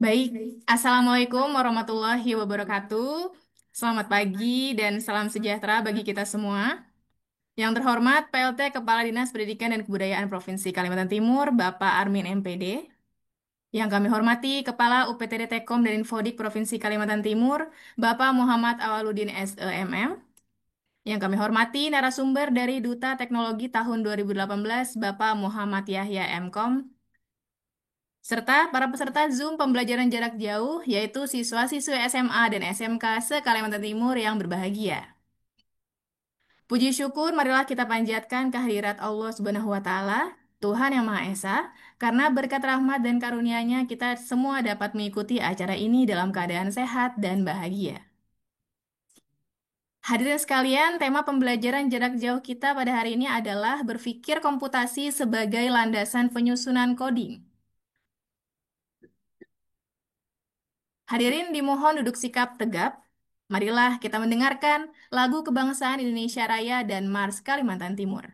Baik, Assalamualaikum warahmatullahi wabarakatuh. Selamat pagi dan salam sejahtera bagi kita semua. Yang terhormat PLT Kepala Dinas Pendidikan dan Kebudayaan Provinsi Kalimantan Timur, Bapak Armin MPD. Yang kami hormati Kepala UPTD Tekom dan Infodik Provinsi Kalimantan Timur, Bapak Muhammad Awaludin SEMM. Yang kami hormati narasumber dari Duta Teknologi tahun 2018, Bapak Muhammad Yahya MKom. Serta para peserta Zoom pembelajaran jarak jauh, yaitu siswa-siswi SMA dan SMK se-Kalimantan Timur yang berbahagia. Puji syukur marilah kita panjatkan kehadirat Allah Subhanahu wa Ta'ala, Tuhan yang Maha Esa, karena berkat rahmat dan karunia-Nya kita semua dapat mengikuti acara ini dalam keadaan sehat dan bahagia. Hadirin sekalian, tema pembelajaran jarak jauh kita pada hari ini adalah berpikir komputasi sebagai landasan penyusunan coding. Hadirin dimohon duduk sikap tegap. Marilah kita mendengarkan lagu kebangsaan Indonesia Raya dan Mars Kalimantan Timur.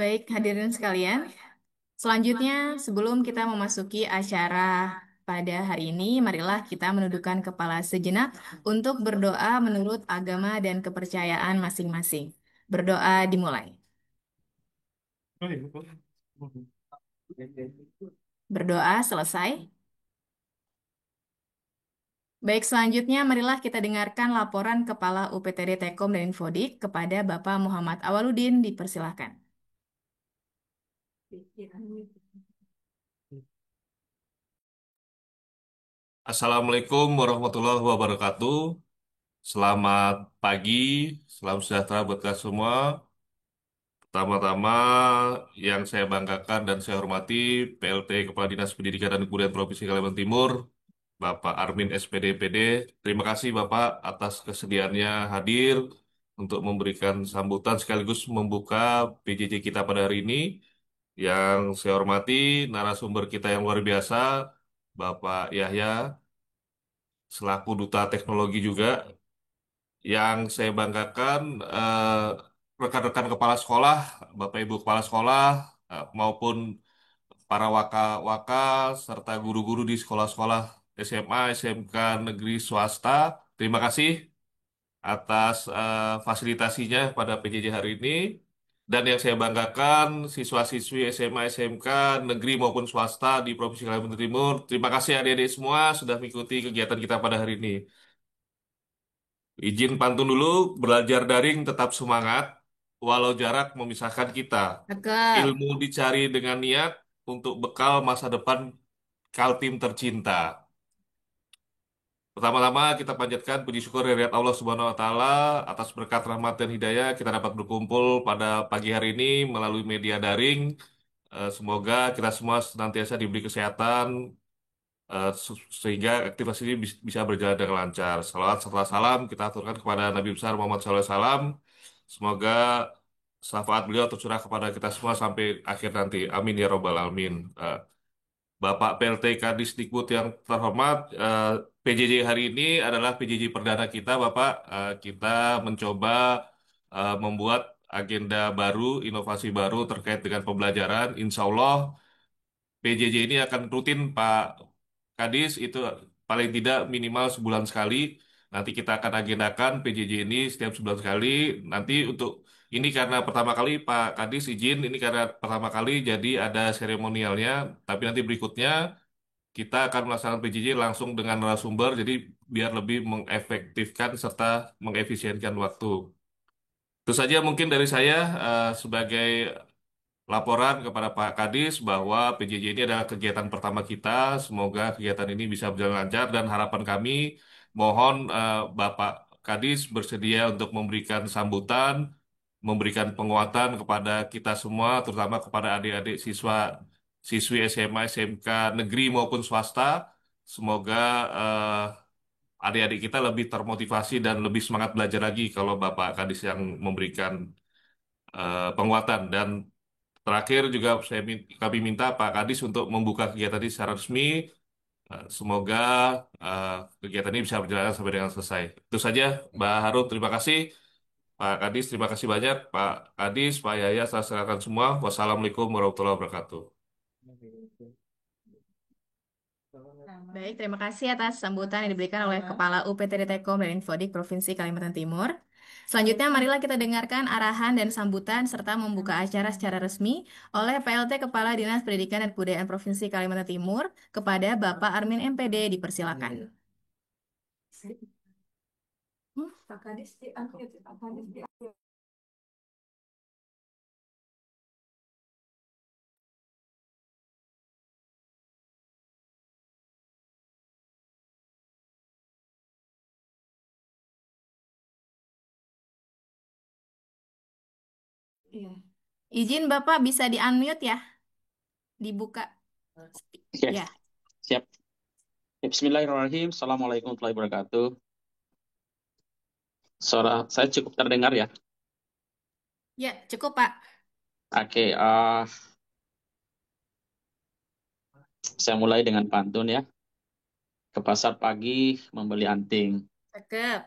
Baik, hadirin sekalian. Selanjutnya, sebelum kita memasuki acara Pada hari ini, marilah kita menundukkan kepala sejenak untuk berdoa menurut agama dan kepercayaan masing-masing. Berdoa dimulai. Berdoa selesai. Baik, selanjutnya marilah kita dengarkan laporan Kepala UPTD Tekom dan Infodik kepada Bapak Muhammad Awaludin. Dipersilahkan. Assalamualaikum warahmatullahi wabarakatuh. Selamat pagi, salam sejahtera buat kita semua. Pertama-tama yang saya banggakan dan saya hormati PLT Kepala Dinas Pendidikan dan Kebudayaan Provinsi Kalimantan Timur, Bapak Armin SPD. Terima kasih Bapak atas kesediaannya hadir untuk memberikan sambutan sekaligus membuka PJJ kita pada hari ini. Yang saya hormati narasumber kita yang luar biasa, Bapak Yahya, selaku Duta Teknologi juga. Yang saya banggakan rekan-rekan kepala sekolah, Bapak Ibu kepala sekolah maupun para waka-waka serta guru-guru di sekolah-sekolah SMA, SMK negeri swasta. Terima kasih atas fasilitasinya pada PJJ hari ini. Dan yang saya banggakan siswa-siswi SMA, SMK negeri maupun swasta di Provinsi Kalimantan Timur. Terima kasih adik-adik semua sudah mengikuti kegiatan kita pada hari ini. Izin pantun dulu, belajar daring tetap semangat, walau jarak memisahkan kita. Cakep. Ilmu dicari dengan niat untuk bekal masa depan Kaltim tercinta. Pertama-tama kita panjatkan puji syukur dari Allah Subhanahu wa taala atas berkat rahmat dan hidayah kita dapat berkumpul pada pagi hari ini melalui media daring. Semoga kita semua senantiasa diberi kesehatan, sehingga aktivitas ini bisa berjalan dengan lancar. Salawat serta salam kita aturkan kepada Nabi besar Muhammad SAW. Semoga syafaat beliau tercurah kepada kita semua sampai akhir nanti. Amin ya robbal alamin. Bapak PLT Kadisdikbud yang terhormat, PJJ hari ini adalah PJJ perdana kita, Bapak. Kita mencoba membuat agenda baru, inovasi baru terkait dengan pembelajaran. Insya Allah PJJ ini akan rutin Pak Kadis itu paling tidak minimal sebulan sekali. Nanti kita akan agendakan PJJ ini setiap sebulan sekali. Nanti untuk ini karena pertama kali Pak Kadis izin, ini karena pertama kali jadi ada seremonialnya. Tapi nanti berikutnya kita akan melaksanakan PJJ langsung dengan narasumber. Jadi biar lebih mengefektifkan serta mengefisienkan waktu. Itu saja mungkin dari saya sebagai laporan kepada Pak Kadis bahwa PJJ ini adalah kegiatan pertama kita. Semoga kegiatan ini bisa berjalan lancar dan harapan kami mohon Bapak Kadis bersedia untuk memberikan sambutan, memberikan penguatan kepada kita semua, terutama kepada adik-adik siswi SMA, SMK negeri maupun swasta. Semoga adik-adik kita lebih termotivasi dan lebih semangat belajar lagi kalau Bapak Kadis yang memberikan penguatan. Dan terakhir juga kami minta Pak Kadis untuk membuka kegiatan ini secara resmi. Semoga eh, kegiatan ini bisa berjalan sampai dengan selesai. Itu saja, Mbak Harun. Terima kasih. Pak Kadis, terima kasih banyak. Pak Kadis, Pak Yahya, saya serahkan semua. Wassalamualaikum warahmatullahi wabarakatuh. Baik, terima kasih atas sambutan yang diberikan oleh Kepala UPTD Tekom dan Infodik Provinsi Kalimantan Timur. Selanjutnya, marilah kita dengarkan arahan dan sambutan serta membuka acara secara resmi oleh PLT Kepala Dinas Pendidikan dan Kebudayaan Provinsi Kalimantan Timur kepada Bapak Armin MPD. Dipersilakan. Iya. Izin Bapak bisa di-unmute ya, dibuka. Oke, Ya, siap. Ya, Bismillahirrahmanirrahim. Assalamualaikum warahmatullahi wabarakatuh. Suara saya cukup terdengar ya. ya cukup Pak. Oke, saya mulai dengan pantun ya. Ke pasar pagi membeli anting. Cakep,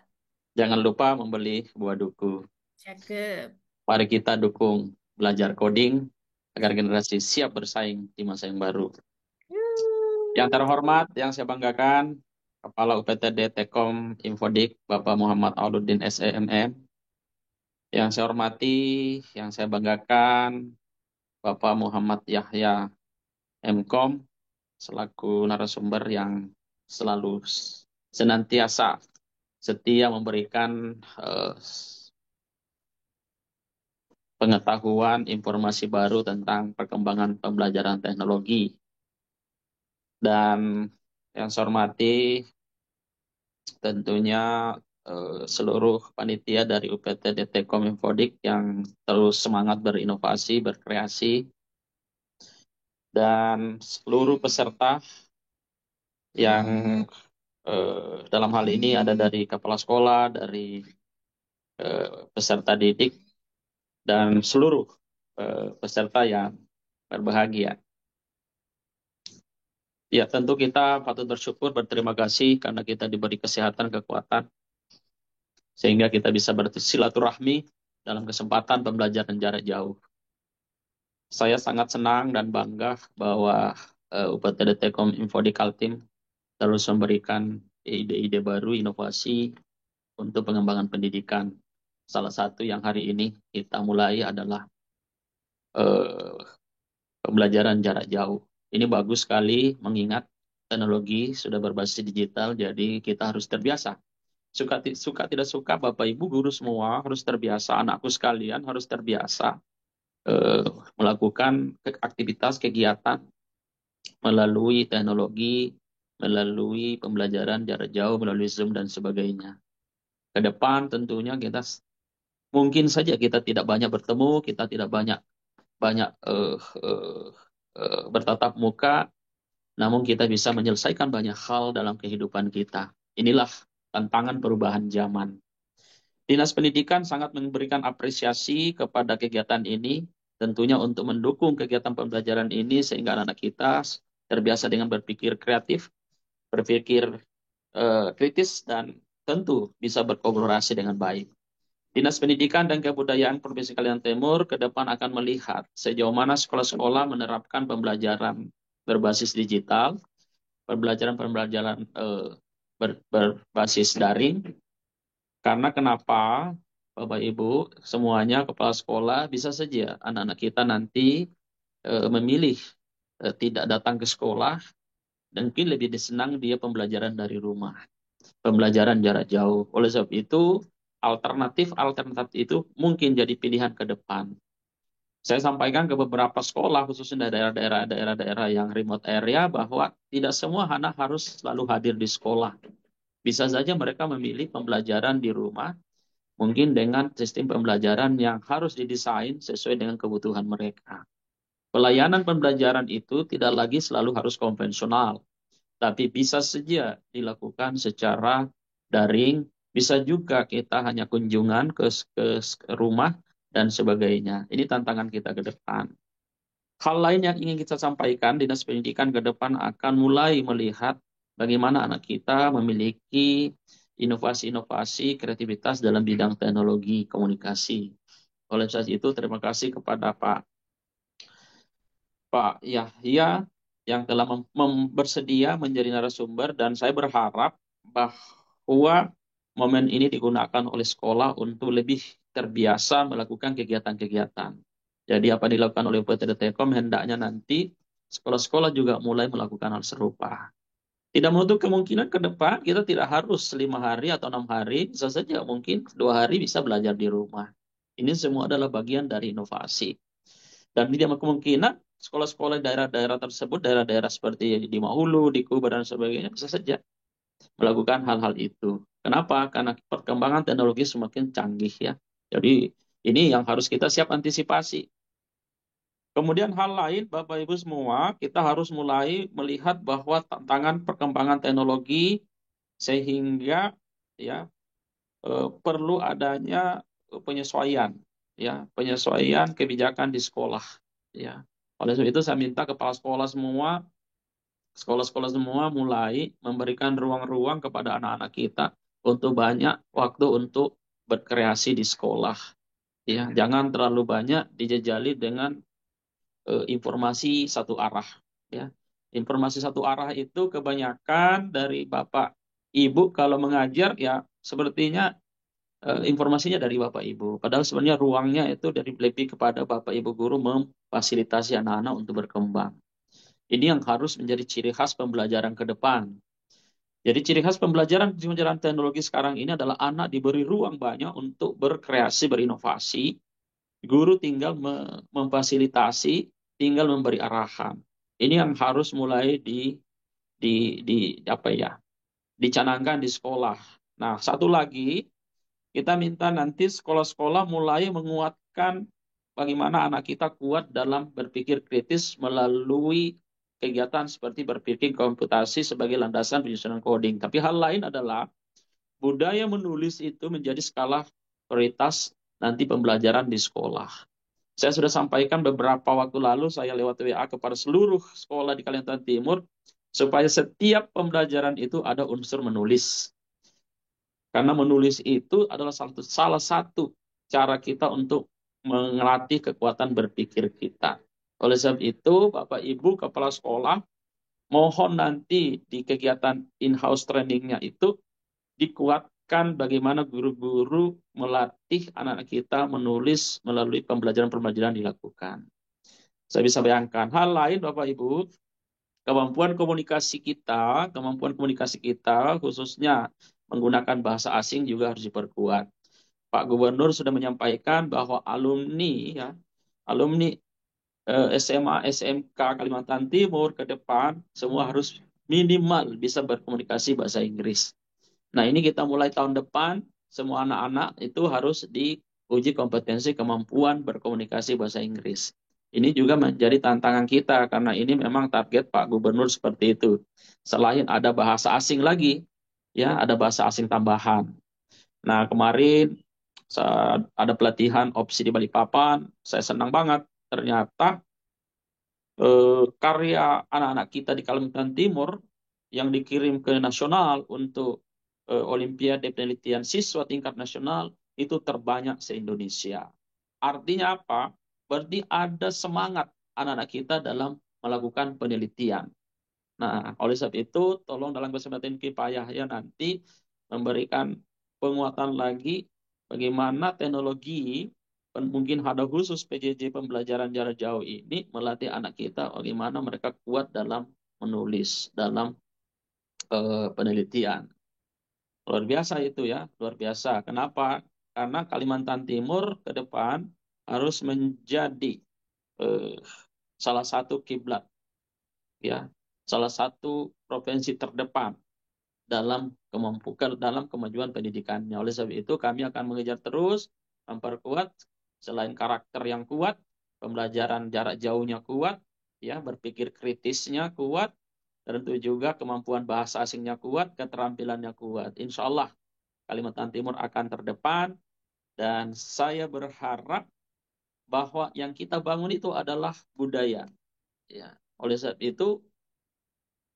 Jangan lupa membeli buah duku. cakep. Mari kita dukung belajar coding agar generasi siap bersaing di masa yang baru. Yang terhormat, yang saya banggakan, Kepala UPTD Tekom Infodik, Bapak Muhammad Auluddin SEMM. Yang saya hormati, yang saya banggakan, Bapak Muhammad Yahya Mkom, selaku narasumber yang selalu senantiasa setia memberikan pengetahuan, informasi baru tentang perkembangan pembelajaran teknologi. Dan yang saya hormati tentunya seluruh panitia dari UPT Tekom Infodik yang terus semangat berinovasi, berkreasi, dan seluruh peserta yang dalam hal ini ada dari kepala sekolah, dari peserta didik, dan seluruh peserta yang berbahagia. Ya, tentu kita patut bersyukur, berterima kasih karena kita diberi kesehatan, kekuatan, sehingga kita bisa bersilaturahmi dalam kesempatan pembelajaran jarak jauh. Saya sangat senang dan bangga bahwa UPTD Tekom Infodik Kaltim terus memberikan ide-ide baru, inovasi untuk pengembangan pendidikan. Salah satu yang hari ini kita mulai adalah eh, pembelajaran jarak jauh. Ini bagus sekali mengingat teknologi sudah berbasis digital, jadi kita harus terbiasa. Suka tidak suka, Bapak Ibu guru semua harus terbiasa, anakku sekalian harus terbiasa eh, melakukan aktivitas kegiatan melalui teknologi, melalui pembelajaran jarak jauh, melalui Zoom dan sebagainya. Ke depan tentunya kita mungkin saja kita tidak banyak bertemu, kita tidak banyak banyak bertatap muka, namun kita bisa menyelesaikan banyak hal dalam kehidupan kita. Inilah tantangan perubahan zaman. Dinas Pendidikan sangat memberikan apresiasi kepada kegiatan ini, tentunya untuk mendukung kegiatan pembelajaran ini sehingga anak-anak kita terbiasa dengan berpikir kreatif, berpikir kritis, dan tentu bisa berkolaborasi dengan baik. Dinas Pendidikan dan Kebudayaan Provinsi Kalimantan Timur ke depan akan melihat sejauh mana sekolah-sekolah menerapkan pembelajaran berbasis digital, pembelajaran berbasis daring. Karena kenapa, Bapak Ibu, semuanya kepala sekolah bisa saja anak-anak kita nanti memilih tidak datang ke sekolah dan mungkin lebih disenang dia pembelajaran dari rumah, pembelajaran jarak jauh. Oleh sebab itu, alternatif itu mungkin jadi pilihan ke depan. Saya sampaikan ke beberapa sekolah, khususnya daerah-daerah yang remote area, bahwa tidak semua anak harus selalu hadir di sekolah. Bisa saja mereka memilih pembelajaran di rumah, mungkin dengan sistem pembelajaran yang harus didesain sesuai dengan kebutuhan mereka. Pelayanan pembelajaran itu tidak lagi selalu harus konvensional, tapi bisa saja dilakukan secara daring, bisa juga kita hanya kunjungan ke rumah dan sebagainya. Ini tantangan kita ke depan. Hal lain yang ingin kita sampaikan, Dinas Pendidikan ke depan akan mulai melihat bagaimana anak kita memiliki inovasi-inovasi, kreativitas dalam bidang teknologi komunikasi. Oleh sebab itu, terima kasih kepada Pak Yahya yang telah bersedia menjadi narasumber, dan saya berharap bahwa momen ini digunakan oleh sekolah untuk lebih terbiasa melakukan kegiatan-kegiatan. Jadi apa dilakukan oleh UPT Telkom hendaknya nanti sekolah-sekolah juga mulai melakukan hal serupa. Tidak menutup kemungkinan ke depan kita tidak harus 5 hari atau 6 hari, bisa saja mungkin 2 hari bisa belajar di rumah. Ini semua adalah bagian dari inovasi. Dan tidak kemungkinan sekolah-sekolah daerah-daerah tersebut, daerah-daerah seperti di Mahulu, di Kuba, dan sebagainya, bisa saja melakukan hal-hal itu. Kenapa? Karena perkembangan teknologi semakin canggih ya. Jadi ini yang harus kita siap antisipasi. Kemudian hal lain, Bapak Ibu semua, kita harus mulai melihat bahwa tantangan perkembangan teknologi sehingga ya perlu adanya penyesuaian, ya penyesuaian kebijakan di sekolah, ya. Oleh sebab itu saya minta kepala sekolah semua, sekolah-sekolah semua mulai memberikan ruang-ruang kepada anak-anak kita untuk banyak waktu untuk berkreasi di sekolah, ya. Jangan terlalu banyak dijejali dengan informasi satu arah, ya. Informasi satu arah itu kebanyakan dari Bapak Ibu kalau mengajar ya sepertinya informasinya dari Bapak Ibu. Padahal sebenarnya ruangnya itu dari lebih kepada Bapak Ibu guru memfasilitasi anak-anak untuk berkembang. Ini yang harus menjadi ciri khas pembelajaran ke depan. Jadi ciri khas pembelajaran teknologi sekarang ini adalah anak diberi ruang banyak untuk berkreasi, berinovasi. Guru tinggal memfasilitasi, tinggal memberi arahan. Ini yang harus mulai di apa ya, dicanangkan di sekolah. Nah, satu lagi kita minta nanti sekolah-sekolah mulai menguatkan bagaimana anak kita kuat dalam berpikir kritis melalui kegiatan seperti berpikir komputasi sebagai landasan penyusunan coding. Tapi hal lain adalah budaya menulis itu menjadi skala prioritas nanti pembelajaran di sekolah. Saya sudah sampaikan beberapa waktu lalu, saya lewat WA kepada seluruh sekolah di Kalimantan Timur, supaya setiap pembelajaran itu ada unsur menulis. Karena menulis itu adalah salah satu cara kita untuk melatih kekuatan berpikir kita. Oleh sebab itu, Bapak Ibu Kepala Sekolah, mohon nanti di kegiatan in-house trainingnya itu dikuatkan bagaimana guru-guru melatih anak-anak kita menulis melalui pembelajaran-pembelajaran dilakukan. Saya bisa bayangkan hal lain Bapak Ibu, kemampuan komunikasi kita khususnya menggunakan bahasa asing juga harus diperkuat. Pak Gubernur sudah menyampaikan bahwa alumni SMA, SMK Kalimantan Timur ke depan semua harus minimal bisa berkomunikasi bahasa Inggris. Nah, ini kita mulai tahun depan, semua anak-anak itu harus diuji kompetensi kemampuan berkomunikasi bahasa Inggris. Ini juga menjadi tantangan kita, karena ini memang target Pak Gubernur seperti itu. Selain ada bahasa asing lagi, ya ada bahasa asing tambahan. Nah, kemarin ada pelatihan opsi di Balikpapan, saya senang banget. Ternyata karya anak-anak kita di Kalimantan Timur yang dikirim ke nasional untuk Olimpiade Penelitian Siswa tingkat nasional itu terbanyak se-Indonesia. Artinya apa? Berarti ada semangat anak-anak kita dalam melakukan penelitian. Nah, oleh sebab itu, tolong dalam kesempatan kifayah ya nanti memberikan penguatan lagi bagaimana teknologi mungkin ada khusus PJJ pembelajaran jarak jauh ini melatih anak kita bagaimana mereka kuat dalam menulis, dalam penelitian. Luar biasa itu ya, luar biasa. Kenapa? Karena Kalimantan Timur ke depan harus menjadi eh, salah satu kiblat, ya, salah satu provinsi terdepan dalam dalam kemajuan pendidikannya. Oleh sebab itu kami akan mengejar terus memperkuat selain karakter yang kuat, pembelajaran jarak jauhnya kuat, ya, berpikir kritisnya kuat, dan tentu juga kemampuan bahasa asingnya kuat, keterampilannya kuat. Insya Allah Kalimantan Timur akan terdepan, dan saya berharap bahwa yang kita bangun itu adalah budaya. Ya. Oleh sebab itu,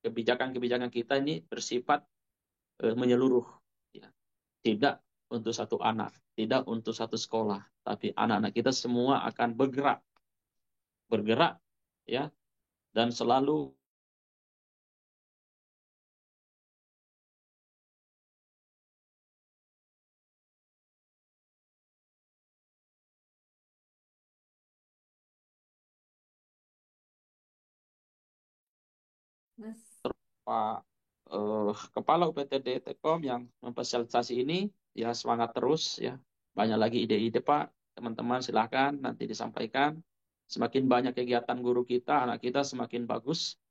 kebijakan-kebijakan kita ini bersifat menyeluruh. Ya. Tidak untuk satu anak, tidak untuk satu sekolah, tapi anak-anak kita semua akan bergerak, ya, dan selalu Pak Kepala UPTD Tekom yang memfasilitasi ini, ya semangat terus ya. Banyak lagi ide-ide Pak, teman-teman silahkan nanti disampaikan. Semakin banyak kegiatan guru kita, anak kita semakin bagus.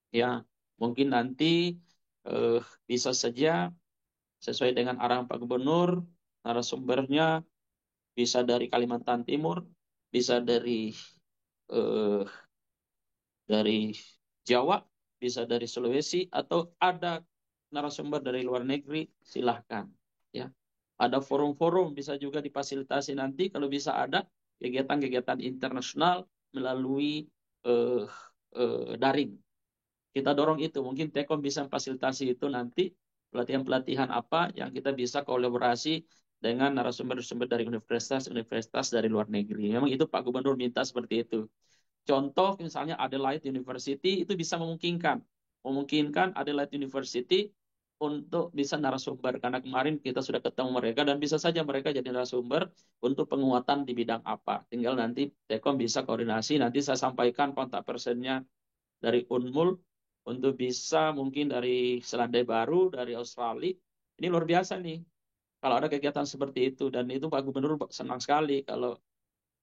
Ya, mungkin nanti eh, bisa saja sesuai dengan arahan Pak Gubernur, narasumbernya bisa dari Kalimantan Timur, bisa eh, dari Jawa, bisa dari Sulawesi, atau ada narasumber dari luar negeri, silahkan. Ya. Ada forum-forum bisa juga difasilitasi nanti kalau bisa ada kegiatan-kegiatan internasional melalui eh, daring. Kita dorong itu. Mungkin Tekom bisa fasilitasi itu nanti pelatihan-pelatihan apa yang kita bisa kolaborasi dengan narasumber-narasumber dari universitas-universitas dari luar negeri. Memang itu Pak Gubernur minta seperti itu. Contoh misalnya Adelaide University itu bisa memungkinkan Adelaide University untuk bisa narasumber karena kemarin kita sudah ketemu mereka dan bisa saja mereka jadi narasumber untuk penguatan di bidang apa. Tinggal nanti Tekom bisa koordinasi, nanti saya sampaikan kontak personnya dari Unmul untuk bisa mungkin dari Selandia Baru, dari Australia. Ini luar biasa nih kalau ada kegiatan seperti itu dan itu Pak Gubernur senang sekali kalau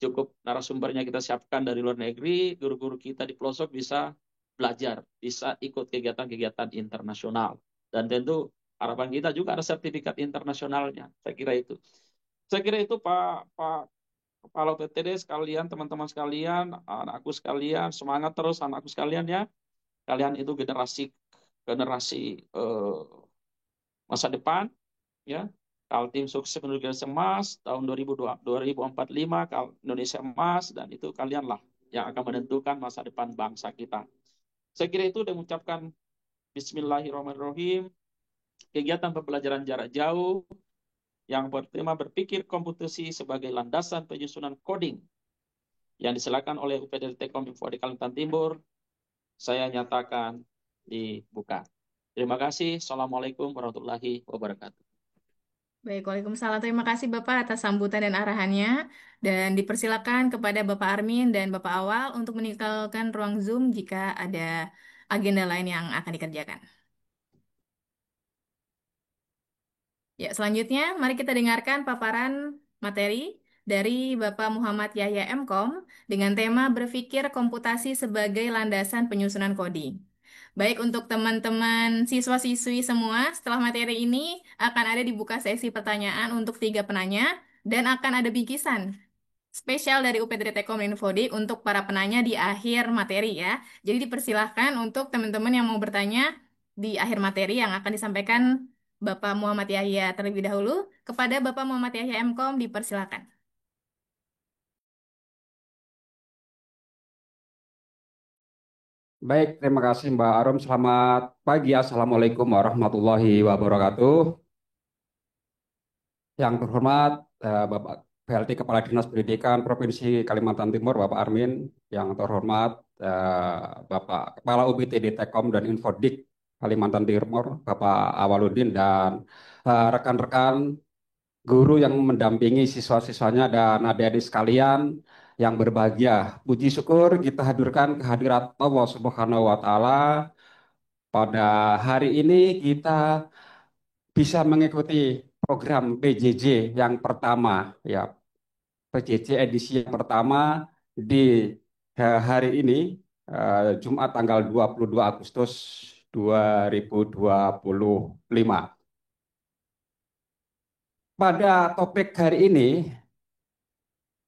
cukup narasumbernya kita siapkan dari luar negeri, guru-guru kita di pelosok bisa belajar, bisa ikut kegiatan-kegiatan internasional. Dan tentu harapan kita juga ada sertifikat internasionalnya. Saya kira itu. Saya kira itu Pak Kepala PTD sekalian, teman-teman sekalian, anakku sekalian, semangat terus anakku sekalian ya. Kalian itu generasi generasi masa depan ya. Kaltim sukses menuju Indonesia emas tahun 2045 Indonesia emas dan itu kalianlah yang akan menentukan masa depan bangsa kita. Saya kira itu dan mengucapkan Bismillahirrahmanirrahim. Kegiatan pembelajaran jarak jauh yang bertema berpikir komputasi sebagai landasan penyusunan coding yang diselenggarakan oleh UPD Tekom Info di Kalimantan Timur, saya nyatakan dibuka. Terima kasih. Assalamualaikum warahmatullahi wabarakatuh. Baik, Waalaikumsalam. Terima kasih Bapak atas sambutan dan arahannya. Dan dipersilakan kepada Bapak Armin dan Bapak Awal untuk meninggalkan ruang Zoom jika ada agenda lain yang akan dikerjakan. Ya, selanjutnya mari kita dengarkan paparan materi dari Bapak Muhammad Yahya MKOM dengan tema berpikir komputasi sebagai landasan penyusunan coding. Baik untuk teman-teman siswa-siswi semua, setelah materi ini akan ada dibuka sesi pertanyaan untuk 3 penanya dan akan ada bingkisan spesial dari UPTD Tekom Infodik untuk para penanya di akhir materi ya. Jadi dipersilahkan untuk teman-teman yang mau bertanya di akhir materi yang akan disampaikan Bapak Muhammad Yahya terlebih dahulu. Kepada Bapak Muhammad Yahya MKOM dipersilakan. Baik, terima kasih Mbak Arum. Selamat pagi. Assalamualaikum warahmatullahi wabarakatuh. Yang terhormat Bapak PLT Kepala Dinas Pendidikan Provinsi Kalimantan Timur, Bapak Armin. Yang terhormat Bapak Kepala UPTD Tekom dan Infodik Kalimantan Timur, Bapak Awaludin dan rekan-rekan guru yang mendampingi siswa-siswanya dan adik-adik sekalian yang berbahagia. Puji syukur kita hadirkan kehadirat Allah Subhanahu wa taala. Pada hari ini kita bisa mengikuti program PJJ yang pertama, ya, PJJ edisi yang pertama di hari ini, Jumat tanggal 22 Agustus 2025. Pada topik hari ini,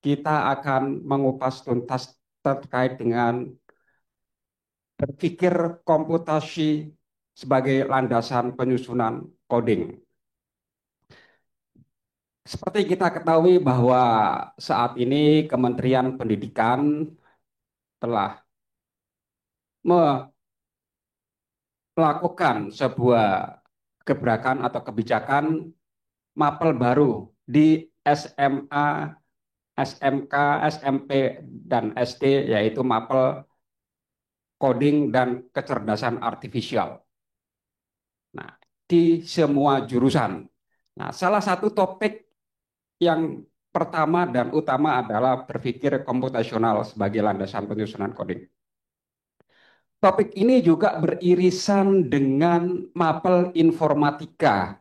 kita akan mengupas tuntas terkait dengan berpikir komputasi sebagai landasan penyusunan coding. Seperti kita ketahui bahwa saat ini Kementerian Pendidikan telah melakukan sebuah gebrakan atau kebijakan mapel baru di SMA, SMK, SMP, dan SD, yaitu mapel coding dan kecerdasan artifisial. Nah, di semua jurusan. Nah, salah satu topik yang pertama dan utama adalah berpikir komputasional sebagai landasan penyusunan coding. Topik ini juga beririsan dengan mapel informatika.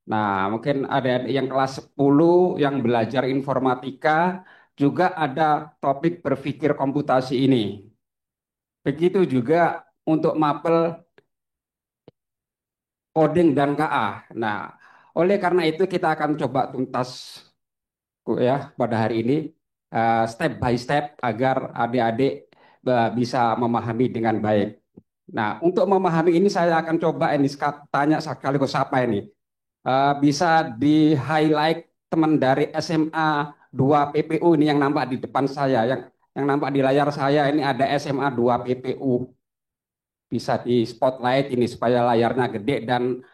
Nah, mungkin ada yang kelas 10 yang belajar informatika juga ada topik berpikir komputasi ini. Begitu juga untuk mapel coding dan KA. Nah, oleh karena itu kita akan coba tuntas ya pada hari ini step by step agar adik-adik bisa memahami dengan baik. Nah, untuk memahami ini saya akan coba ini tanya sekaligus siapa ini. Bisa di-highlight teman dari SMA 2 PPU ini yang nampak di depan saya, yang nampak di layar saya ini ada SMA 2 PPU. Bisa di spotlight ini supaya layarnya gede dan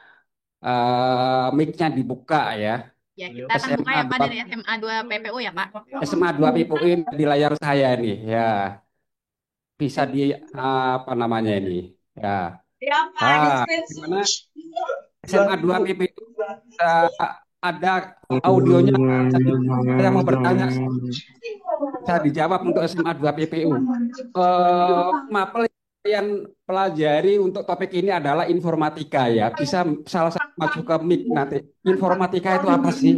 mic-nya dibuka ya. Ya, kita akan buka SMA ya Pak 2 dari SMA 2 PPU ya Pak. SMA 2 PPU ini di layar saya ini ya. bisa di apa namanya ini? Ya. Gimana? SMA 2 PPU ada audionya. Saya mau bertanya, bisa dijawab untuk SMA 2 PPU. Mapel yang pelajari untuk topik ini adalah informatika ya. Bisa salah satu maju ke mic nanti. Informatika itu apa sih?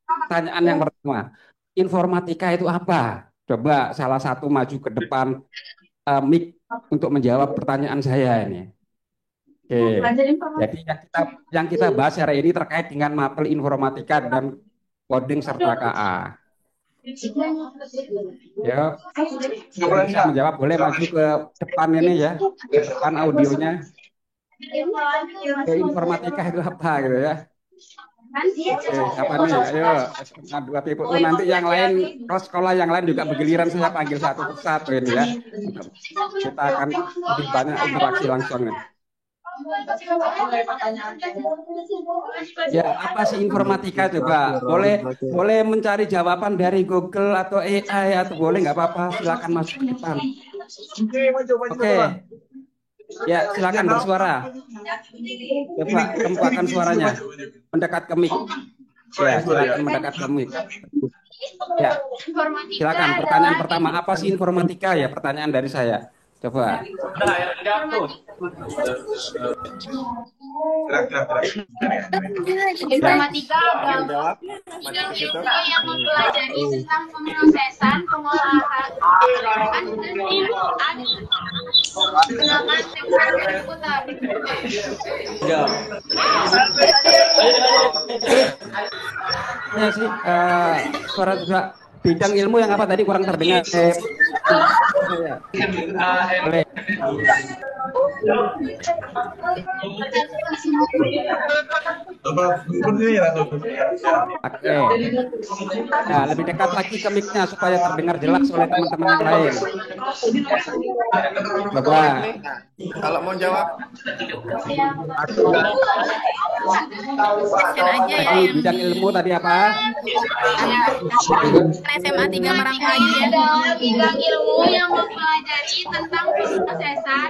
Pertanyaan yang pertama. Informatika itu apa? Coba salah satu maju ke depan mic untuk menjawab pertanyaan saya ini. Oke. Jadi yang kita bahas hari ini terkait dengan mapel informatika dan coding serta KA. Ya, yang bisa menjawab boleh maju ke depan ini ya, ke depan audionya. Ke informatika itu apa gitu ya. Oke, siapa nih? Ayo, SMA 2 PPU. Nanti yang lain, kalau sekolah yang lain juga bergiliran saya panggil satu persatu ini ya. Kita akan lebih banyak interaksi langsung nih. Ya, apa sih informatika coba? Boleh boleh mencari jawaban dari Google atau AI atau boleh nggak apa-apa, silakan masuk ke depan. Oke, ya silakan bersuara. Coba tempatkan suaranya, mendekat ke mic. Ya, silakan mendekat ke mic. Ya, silakan. Pertanyaan pertama, apa sih informatika ya? Pertanyaan dari saya. Coba. Informatika adalah bidang ilmu yang mempelajari tentang pemrosesan, pengolahan, dan penggunaan teknologi komputer. Ya sih, suara juga bidang ilmu yang apa tadi kurang terdengar. Boleh. Oke. Nah, lebih dekat lagi ke mic-nya supaya terdengar jelas oleh teman-teman yang lain. Coba. Kalau mau jawab, Aja ya Tadi yang bidang ilmu tadi apa? SMA 3 Marangkayu ya. Adalah bidang ilmu yang mempelajari tentang pemrosesan.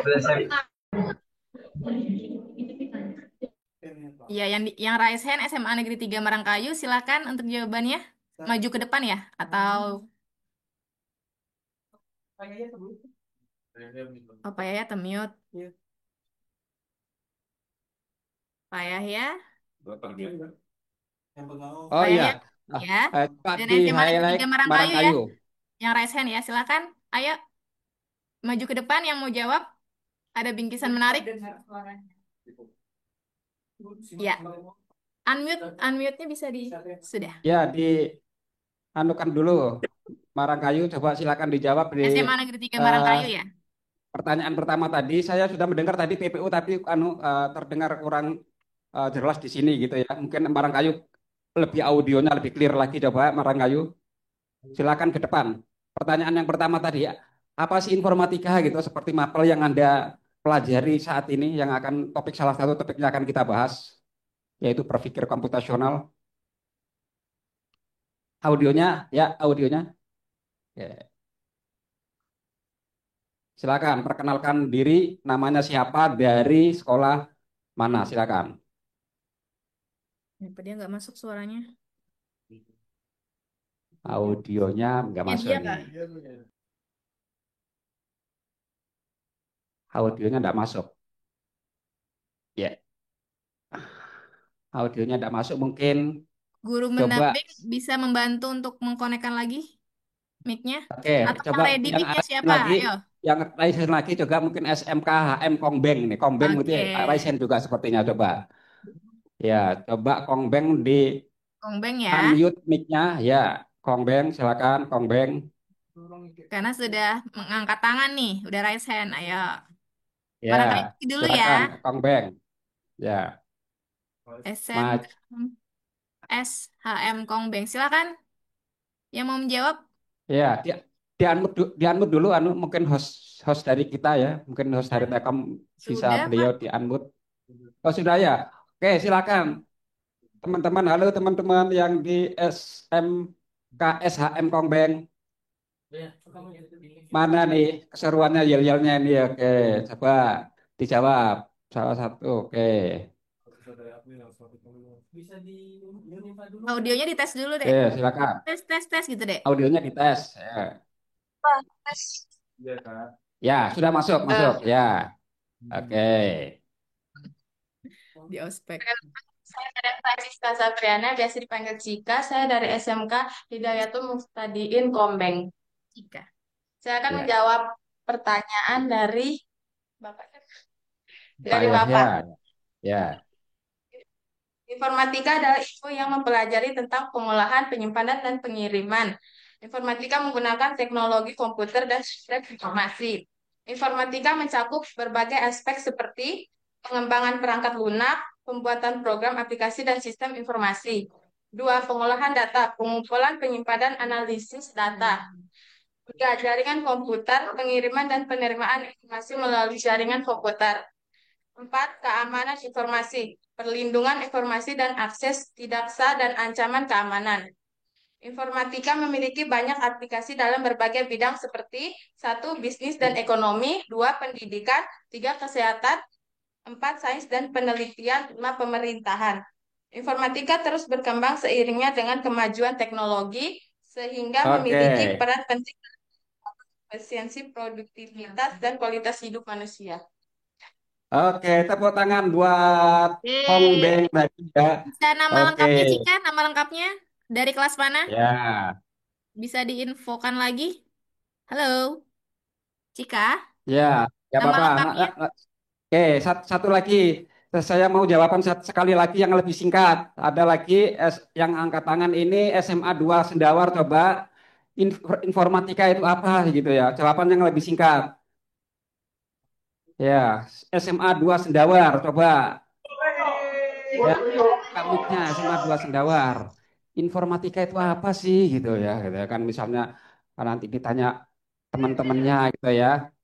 Ya, yang raise hand SMA Negeri 3 Marangkayu, silakan untuk jawabannya. Maju ke depan ya atau apa ya mute. Pak Yahya. Oh Pak iya. Yahya, ya. Pak Dan di SMA Negeri highlight 3 Marangkayu ya. Marangkayu. Yang raise hand ya, silakan. Ayo maju ke depan yang mau jawab. Ada bingkisan menarik. Ya. Unmute-nya bisa sudah. Ya, anukan dulu. Marangkayu, coba silakan dijawab di SMA Negeri 3 Marangkayu ya. pertanyaan pertama tadi. Saya sudah mendengar tadi PPU tapi terdengar kurang jelas di sini gitu ya. Mungkin Marangkayu lebih audionya lebih clear lagi, coba Marangkayu. Silakan ke depan. Pertanyaan yang pertama tadi ya. Apa sih informatika gitu seperti mapel yang Anda pelajari saat ini yang akan salah satu topiknya akan kita bahas yaitu berpikir komputasional. Audionya ya, audionya. Ya. Silakan perkenalkan diri, namanya siapa, dari sekolah mana, silakan. Kenapa dia nggak masuk suaranya? Audionya nggak masuk Dia, ini. Kak. Audionya nggak masuk. Ya, audionya nggak masuk. Mungkin Guru coba. mendamping bisa membantu untuk mengkonekkan lagi mic-nya. Oke, Atau coba yang ready yang mic-nya raisen siapa? lagi, Ayo. yang raisen lagi juga mungkin SMK HM Kongbeng nih. Kongbeng Oke. itu raisen juga sepertinya, coba. Ya, coba Kongbeng di Kongbeng ya. unmute mic-nya. Ya, Kongbeng silakan Kongbeng. Karena sudah mengangkat tangan nih, udah raise hand. Ayo. Ya, Barangkali dulu ya. silakan Kongbeng. Ya, SMK SHM Kongbeng. Silakan. Yang mau menjawab? ya, di unmute dulu, mungkin host dari kita ya, mungkin host dari Telkom bisa Sudah, beliau Pak. di unmute. Oh sudah ya, oke silakan teman-teman. Halo teman-teman yang di SMK SHM Kongbeng. Mana nih keseruannya yel-yelnya ini? Oke, coba dijawab. Salah satu, oke. Audionya dites dulu deh. Oke, silakan. Tes, tes, tes gitu deh. Audionya dites. Ya, Tes. ya sudah masuk, Eh, masuk. Ya, oke. Di ospek. saya dari Francisca Sabriana, biasa dipanggil Cika. Saya dari SMK Hidayatul Mustadiin Kombeng. Jika. Saya akan Ya, menjawab pertanyaan Bapak. Dari saya Bapak. ya. Informatika adalah ilmu yang mempelajari tentang pengolahan, penyimpanan, dan pengiriman. Informatika menggunakan teknologi komputer dan sistem informasi. Informatika mencakup berbagai aspek seperti pengembangan perangkat lunak, pembuatan program aplikasi dan sistem informasi. Dua, pengolahan data, pengumpulan, penyimpanan, analisis data. Tiga, jaringan komputer, pengiriman dan penerimaan informasi melalui jaringan komputer. Empat, keamanan informasi, perlindungan informasi dan akses tidak sah dan ancaman keamanan. Informatika memiliki banyak aplikasi dalam berbagai bidang seperti satu, bisnis dan ekonomi, dua, pendidikan, tiga, kesehatan, empat, sains dan penelitian, lima, pemerintahan. Informatika terus berkembang seiringnya dengan kemajuan teknologi sehingga Oke, memiliki peran penting dalam efisiensi, produktivitas, dan kualitas hidup manusia. oke. Tepuk tangan buat Hong Yeay. Beng tadi ya. Bisa nama Oke, lengkapnya, Cika? Nama lengkapnya dari kelas mana? ya, Bisa diinfokan lagi? Halo, Cika. ya, ya Nama Bapak. lengkapnya? Oke, satu lagi. Saya mau jawaban sekali lagi yang lebih singkat. Ada lagi yang angkat tangan ini SMA 2 Sendawar. Coba informatika itu apa gitu ya. Jawaban yang lebih singkat. Ya, SMA 2 Sendawar. Coba ya, kamiknya SMA 2 Sendawar. Informatika itu apa sih gitu ya. Gitu ya. Kan misalnya nanti ditanya teman-temannya gitu ya.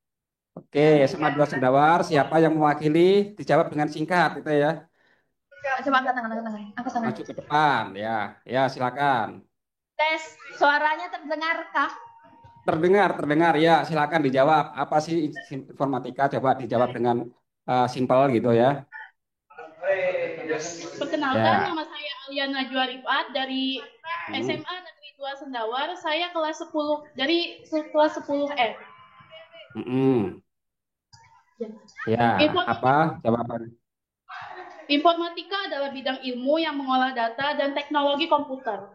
Oke, SMA 2 Sendawar. Siapa yang mewakili? Dijawab dengan singkat gitu ya. Coba angkat tangan, angkat tangan, angkat tangan. Maju ke depan ya, ya silakan. Tes, suaranya terdengarkah? Terdengar ya, silakan dijawab. Apa sih informatika? Coba dijawab dengan simpel gitu ya. Perkenalkan, Ya. nama saya Aliana Najwa Rifat dari Hmm. SMA Negeri 2 Sendawar. Saya kelas 10 dari kelas 10F. Mm-mm. Ya, apa jawaban? Informatika adalah bidang ilmu yang mengolah data dan teknologi komputer.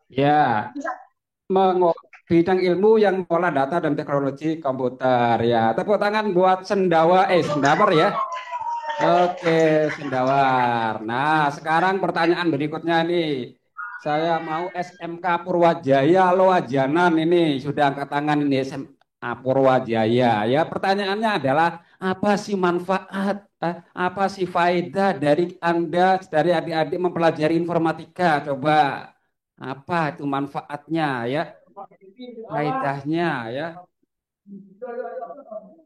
Ya, bidang ilmu yang mengolah data dan teknologi komputer ya. Tepuk tangan buat Sendawar ya. Oke, Sendawar. Nah, sekarang pertanyaan berikutnya nih. Saya mau SMK Purwajaya Loajanan ini sudah angkat tangan ini SMA Purwajaya. Ya, pertanyaannya adalah apa sih manfaat, apa sih faedah dari Anda, dari adik-adik mempelajari informatika? Coba apa itu manfaatnya ya, faedahnya ya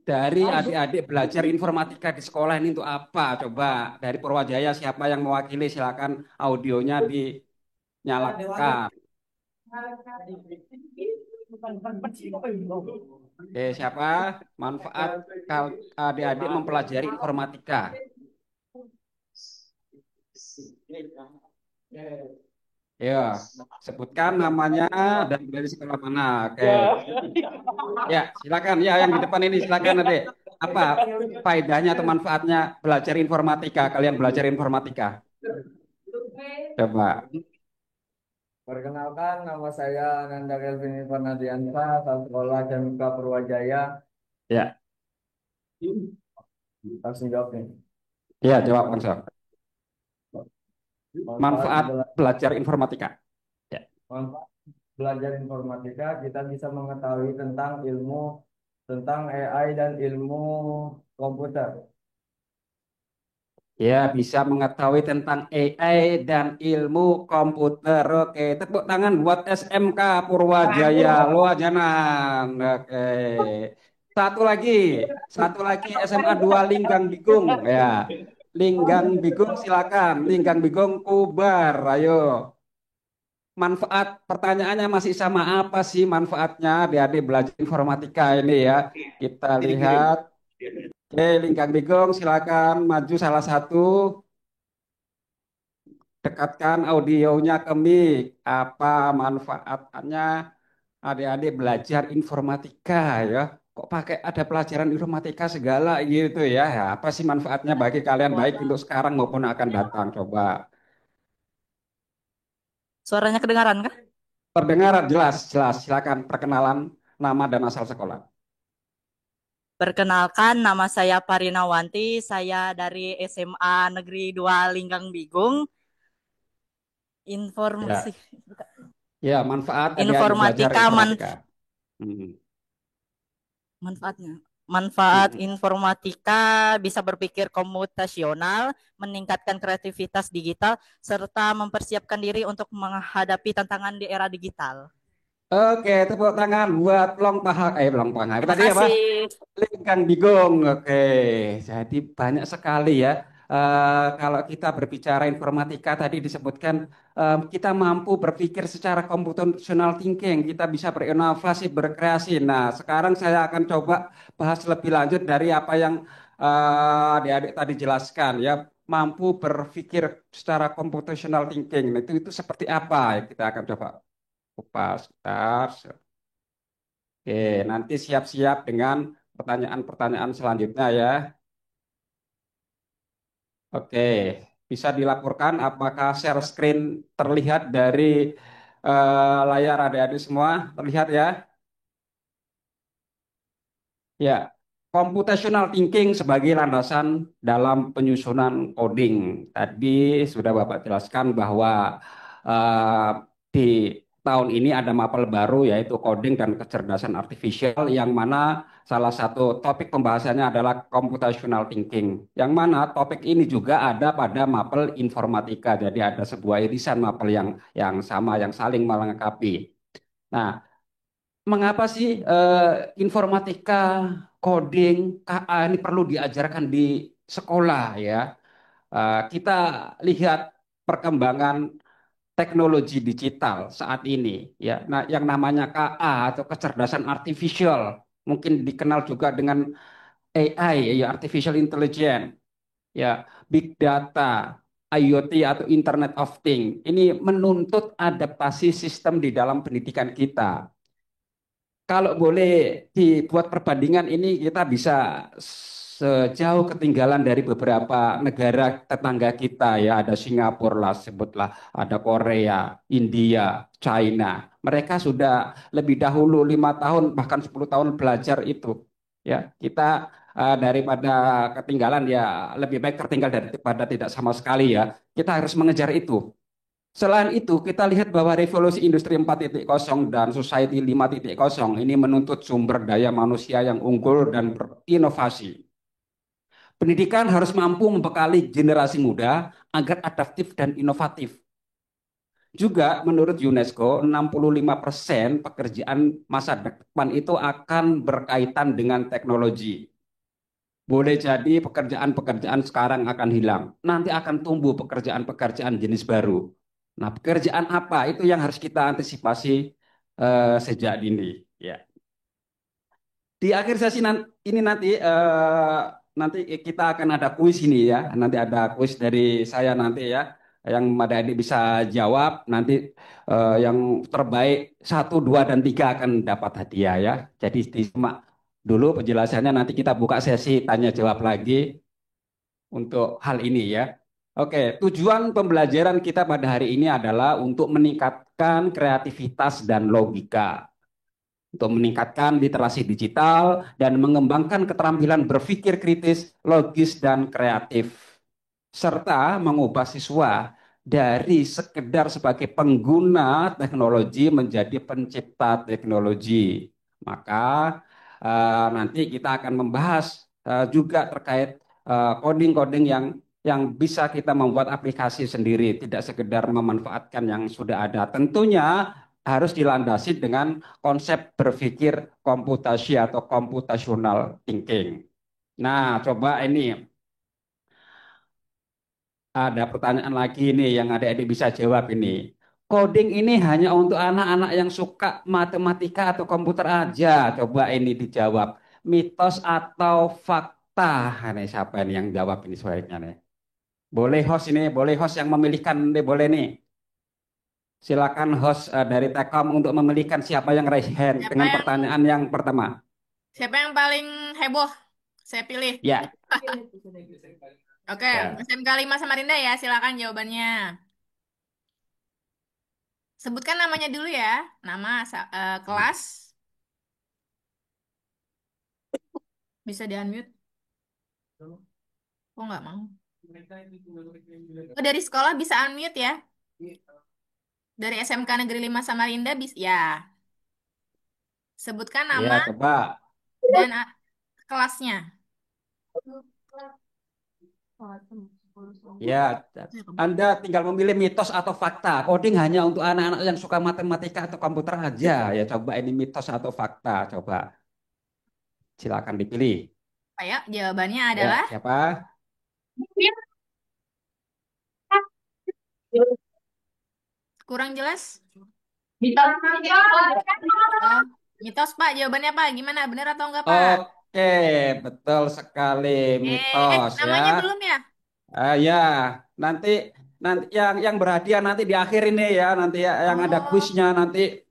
dari adik-adik belajar informatika di sekolah ini untuk apa? Coba dari Purwajaya siapa yang mewakili? Silakan audionya dinyalakan. Oke, siapa? Manfaat adik-adik mempelajari informatika. Ya, sebutkan namanya dan dari sekolah mana. Oke. Ya, silakan. Ya, yang di depan ini silakan adik. Apa faedahnya atau manfaatnya belajar informatika? Kalian belajar informatika. Coba. Perkenalkan, nama saya Nanda Kelvin Ivanadiansa, asal sekolah SMK Purwajaya. Ya, Langsung jawab nih. ya jawab langsung. Manfaat Manfaat belajar informatika. Ya. manfaat belajar informatika, kita bisa mengetahui tentang ilmu, tentang AI dan ilmu komputer. Ya, bisa mengetahui tentang AI dan ilmu komputer. Oke, tepuk tangan buat SMK Purwajaya Loajanan. Oke. Satu lagi, satu lagi SMA 2 Linggang Bigung ya. Linggang Bigung silakan. Linggang Bigung Kubar, ayo. manfaat pertanyaannya masih sama, apa sih manfaatnya adik-adik belajar informatika ini ya? Kita lihat. Oke, Lingkang Bigong, silakan maju salah satu, dekatkan audionya ke mic. Apa manfaatnya adik-adik belajar informatika ya? Kok pakai ada pelajaran informatika segala gitu ya? Ya, apa sih manfaatnya bagi kalian baik untuk sekarang maupun akan datang? Coba. Suaranya kedengaran kah? Terdengar jelas, jelas. Silakan perkenalan nama dan asal sekolah. Perkenalkan, nama saya Parinawanti. Saya dari SMA Negeri 2 Linggang Bigung. Informasi Ya, ya manfaat adik-adik belajar informatika informatika. Hmm. manfaatnya. Manfaat Hmm. informatika bisa berpikir komputasional, meningkatkan kreativitas digital, serta mempersiapkan diri untuk menghadapi tantangan di era digital. Oke, tepuk tangan buat Long Paha, Long Paha. Terima Tadi apa? kasih. Lingkang Bigong. Oke, jadi banyak sekali ya. Kalau kita berbicara informatika tadi disebutkan kita mampu berpikir secara computational thinking, kita bisa berinovasi, berkreasi. Nah, sekarang saya akan coba bahas lebih lanjut dari apa yang adik-adik tadi jelaskan ya. Mampu berpikir secara computational thinking. Nah, itu seperti apa? Kita akan coba kupas. Sebentar. Oke, nanti siap-siap dengan pertanyaan-pertanyaan selanjutnya ya. Oke, bisa dilaporkan apakah share screen terlihat dari layar adik-adik semua? Terlihat ya? Ya, computational thinking sebagai landasan dalam penyusunan coding. Tadi sudah Bapak jelaskan bahwa eh, di tahun ini ada mapel baru yaitu coding dan kecerdasan artifisial yang mana salah satu topik pembahasannya adalah computational thinking. Yang mana topik ini juga ada pada mapel informatika. Jadi ada sebuah irisan mapel yang sama yang saling melengkapi. Nah, mengapa sih informatika, coding, KA ini perlu diajarkan di sekolah ya? Kita lihat perkembangan teknologi digital saat ini ya. Nah, yang namanya KA atau kecerdasan artifisial, mungkin dikenal juga dengan AI ya, artificial intelligence ya, big data, IoT atau Internet of Things. Ini menuntut adaptasi sistem di dalam pendidikan kita. Kalau boleh dibuat perbandingan ini kita bisa sejauh ketinggalan dari beberapa negara tetangga kita ya, ada Singapura lah sebutlah, ada Korea, India, China. Mereka sudah lebih dahulu 5 tahun bahkan 10 tahun belajar itu. Ya, kita daripada ketinggalan ya lebih baik tertinggal daripada tidak sama sekali ya. Kita harus mengejar itu. Selain itu, kita lihat bahwa revolusi industri 4.0 dan society 5.0 ini menuntut sumber daya manusia yang unggul dan berinovasi. Pendidikan harus mampu membekali generasi muda agar adaptif dan inovatif. Juga menurut UNESCO, 65% pekerjaan masa depan itu akan berkaitan dengan teknologi. Boleh jadi pekerjaan-pekerjaan sekarang akan hilang. Nanti akan tumbuh pekerjaan-pekerjaan jenis baru. Nah, pekerjaan apa itu yang harus kita antisipasi sejak dini. Ya. Di akhir sesi ini nanti kita akan ada kuis ini ya. Nanti ada kuis dari saya nanti ya. Yang Mbak Adik bisa jawab. Nanti yang terbaik 1, 2, dan 3 akan dapat hadiah ya. Jadi disimak dulu penjelasannya. Nanti kita buka sesi tanya jawab lagi untuk hal ini ya. Oke, tujuan pembelajaran kita pada hari ini adalah untuk meningkatkan kreativitas dan logika, untuk meningkatkan literasi digital dan mengembangkan keterampilan berpikir kritis, logis, dan kreatif, serta mengubah siswa dari sekedar sebagai pengguna teknologi menjadi pencipta teknologi. Maka nanti kita akan membahas juga terkait coding-coding yang bisa kita membuat aplikasi sendiri, tidak sekedar memanfaatkan yang sudah ada. Tentunya harus dilandasi dengan konsep berpikir komputasi atau computational thinking. Nah, coba ini ada pertanyaan lagi nih yang adik-adik bisa jawab ini. coding ini hanya untuk anak-anak yang suka matematika atau komputer aja. Coba ini dijawab. Mitos atau fakta? Ini siapa ini yang jawab ini sebaiknya nih? Boleh host ini, boleh host yang memilihkan nih, boleh nih. Silakan host dari Telkom untuk memilihkan siapa yang raise hand Siapa dengan yang pertanyaan yang pertama. siapa yang paling heboh? Saya pilih. Ya, Oke, ya, SMK 5 Samarinda ya, silakan jawabannya. Sebutkan namanya dulu ya. Nama, kelas, bisa di-unmute. Kok nggak mau? Oh, dari sekolah bisa unmute ya. Dari SMK Negeri 5 Samarinda bisa ya. Sebutkan ya, nama coba. dan kelasnya. Ya, Anda tinggal memilih mitos atau fakta. Coding hanya untuk anak-anak yang suka matematika atau komputer aja. Ya, coba ini mitos atau fakta. Coba, silakan dipilih. Ayo, jawabannya Ya, adalah siapa? kurang jelas. Mitos. Oh, mitos Pak, jawabannya Pak. Gimana? Benar atau enggak Pak? Oke, betul sekali mitos ya. Namanya belum ya? Ya, nanti nanti yang berhadiah nanti di akhir ini ya, nanti ya, yang ada Oh, kuisnya nanti.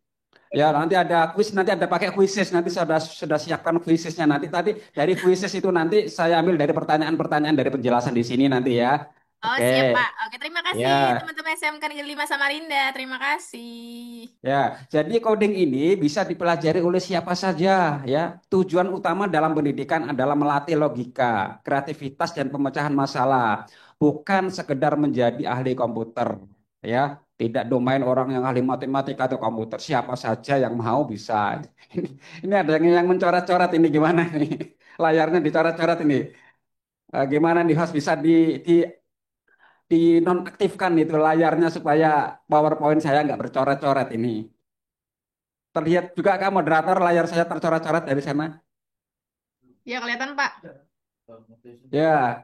Ya, nanti ada kuis, nanti ada pakai kuisis, nanti sudah siapkan kuisisnya nanti. Tadi dari kuisis itu nanti saya ambil dari pertanyaan-pertanyaan dari penjelasan di sini nanti ya. oh Oke, siap Pak. Oke, terima kasih ya. teman-teman SMK Negeri 5 Samarinda. Terima kasih. Ya, jadi coding ini bisa dipelajari oleh siapa saja ya. Tujuan utama dalam pendidikan adalah melatih logika, kreativitas dan pemecahan masalah, bukan sekedar menjadi ahli komputer ya. Tidak domain orang yang ahli matematika atau komputer, siapa saja yang mau bisa. Ini ada yang mencoret-coret ini gimana nih? Layarnya dicoret-coret ini. Gimana nih host bisa di dinonaktifkan itu layarnya supaya PowerPoint saya nggak bercoret-coret ini. Terlihat juga Kak moderator layar saya tercoret-coret dari sana. Ya, kelihatan Pak. Ya,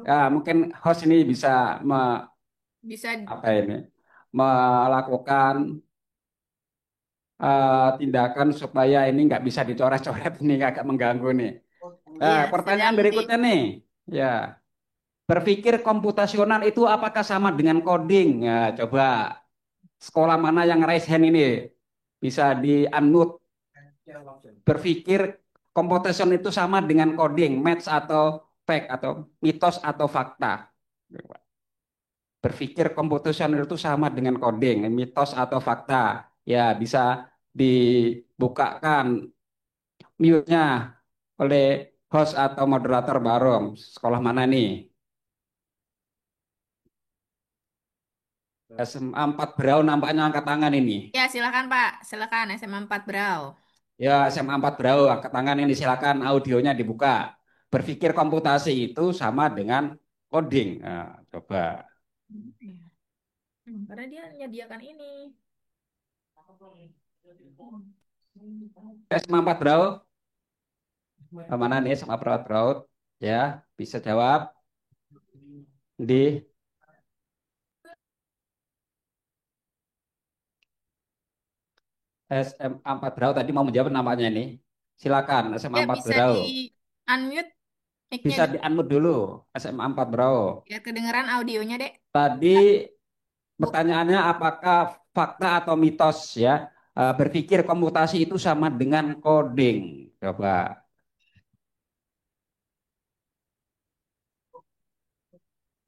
ya mungkin host ini bisa Bisa. apa ini melakukan tindakan supaya ini nggak bisa dicoret-coret ini agak mengganggu nih. Iya, sedang Pertanyaan di. berikutnya nih, ya berpikir komputasional itu apakah sama dengan coding? Ya, coba sekolah mana yang raise hand ini bisa di unmute. Berpikir computational itu sama dengan coding, maths atau fact atau mitos atau fakta. Berpikir computational itu sama dengan coding, mitos atau fakta. Ya, bisa dibukakan mute-nya oleh host atau moderator bareng. Sekolah mana nih? SMA 4 Brau nampaknya angkat tangan ini. Ya, silakan Pak. Silakan SMA 4 Brau. Ya, SMA 4 Brau angkat tangan ini silakan audionya dibuka. Berpikir komputasi itu sama dengan coding. Nah, coba. Karena dia menyediakan ini. SMA 4 Brau, mana nih SMA 4 Brau? Ya, bisa jawab di SMA 4 Brau tadi mau menjawab namanya ini. Silakan SMA Ya, 4 bisa Brau. di unmute mic-nya Bisa dulu. di unmute dulu SMA 4 Brau. Biar kedengeran audionya, Dek. Tadi Buk. pertanyaannya apakah fakta atau mitos ya? Berpikir komputasi itu sama dengan coding. Coba.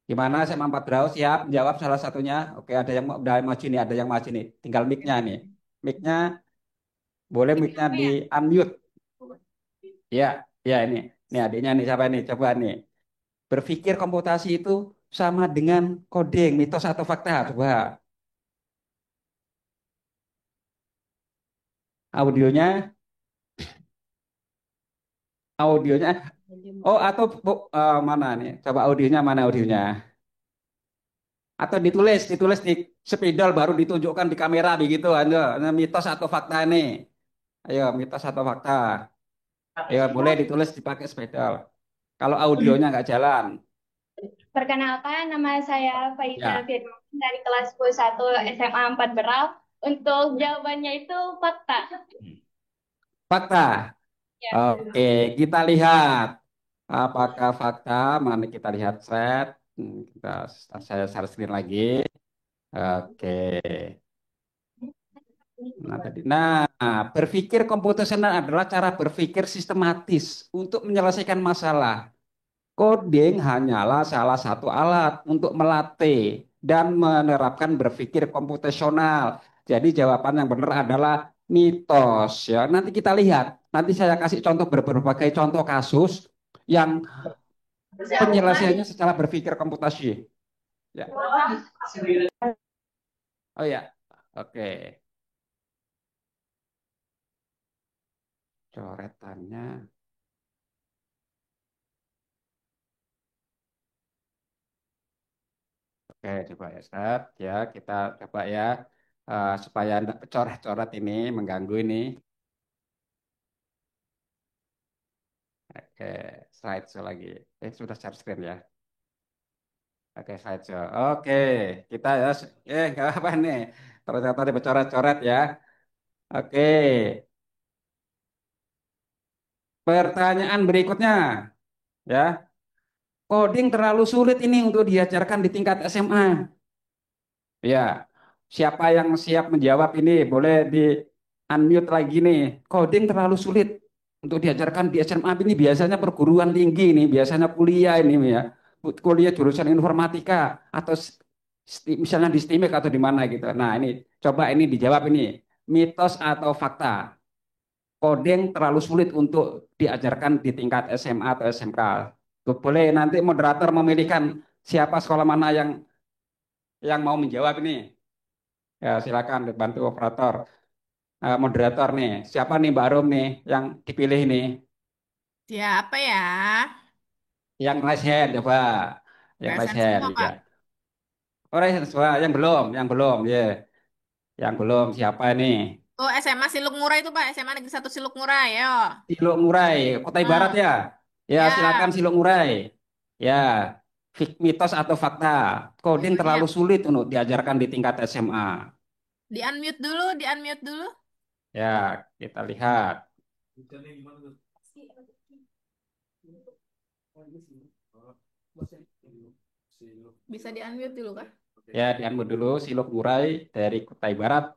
Gimana SMA 4 Brau siap menjawab salah satunya? Oke, ada yang udah maju nih, ada yang maju nih. Tinggal mic-nya nih. Mic-nya boleh Mic mic-nya apa di ya? unmute. Ya, ya ini. Nih adiknya nih siapa nih? Coba nih. Berpikir komputasi itu sama dengan coding, mitos atau fakta? Coba. Audionya, audionya. Oh, atau mana nih? Coba audionya mana audionya? Atau ditulis di spidol baru ditunjukkan di kamera begitu. Ayo, ini mitos atau fakta ini? Ayo, mitos atau fakta? Ayo, boleh ditulis dipakai spidol. Kalau audionya nggak jalan, Perkenalkan, nama saya Faiza ya. Firman dari kelas 11 SMA 4 Beral. Untuk jawabannya itu fakta. Fakta. Ya. Oke, kita lihat apakah fakta. Mana kita lihat thread. Kita saya share screen lagi. Oke. Nah, berpikir komputasional adalah cara berpikir sistematis untuk menyelesaikan masalah. Coding hanyalah salah satu alat untuk melatih dan menerapkan berpikir komputasional. Jadi jawaban yang benar adalah mitos ya. Nanti kita lihat. Nanti saya kasih contoh berbagai contoh kasus yang penyelesaiannya secara berpikir komputasi. Ya. Oh ya. Oke. Coretannya. Oke, coba ya, Ustaz. Ya, kita coba ya supaya tidak coret-coret ini mengganggu ini. Oke, slideshow lagi. Sudah share screen ya. Oke, slideshow. Oke, kita ya. Nggak apa nih. Ternyata dicoret-coret ya. Oke, pertanyaan berikutnya ya. Coding terlalu sulit ini untuk diajarkan di tingkat SMA. Ya, siapa yang siap menjawab ini? Boleh di unmute lagi nih. Coding terlalu sulit untuk diajarkan di SMA ini biasanya perguruan tinggi ini, biasanya kuliah ini ya. Kuliah jurusan informatika atau misalnya di STIMIK atau di mana gitu. Nah, ini coba ini dijawab ini. Mitos atau fakta? Coding terlalu sulit untuk diajarkan di tingkat SMA atau SMK. Boleh nanti moderator memilihkan siapa sekolah mana yang mau menjawab ini. Ya, silakan dibantu operator. Moderator nih. Siapa nih Mbak Rum nih yang dipilih nih? Siapa ya? Yang raise hand coba. Yang raise Rasan hand semua, ya. Kak. Oh, raise hand semua. Yang belum, ya. Yang belum siapa nih? Oh, SMA Siluk Ngurai itu, Pak. SMA Negeri 1 Siluk Ngurai, yo. Siluk Ngurai, Kutai Barat Hmm. ya. Ya, silakan Ya, Siluk Ngurai. Ya, mitos atau fakta? Coding jawabannya. terlalu sulit untuk diajarkan di tingkat SMA. Di-unmute dulu, di-unmute dulu. Ya, kita lihat. Bisa di-unmute dulu, Kak? Ya, dianmu dulu Siluk Ngurai dari Kutai Barat.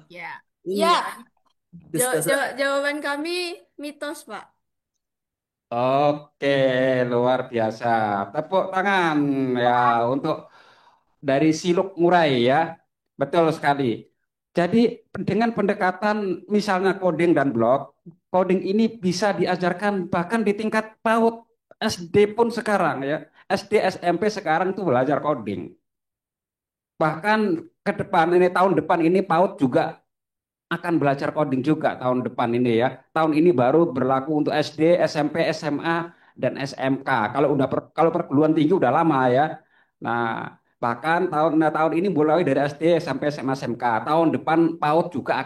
Ya. Ya, Iya. jawaban kami mitos, Pak. Oke, luar biasa. Tepuk tangan ya untuk dari Siluk Ngurai ya. Betul sekali. Jadi dengan pendekatan misalnya coding dan blok, coding ini bisa diajarkan bahkan di tingkat PAUD, SD pun sekarang ya. SD, SMP sekarang itu belajar coding. Bahkan ke depan ini tahun depan ini PAUD juga akan belajar coding juga tahun depan ini ya. Tahun ini baru berlaku untuk SD, SMP, SMA, dan SMK. Kalau perguruan tinggi udah lama ya. Nah, bahkan tahun ini mulai dari SD sampai SMA, SMK. Tahun depan PAUD juga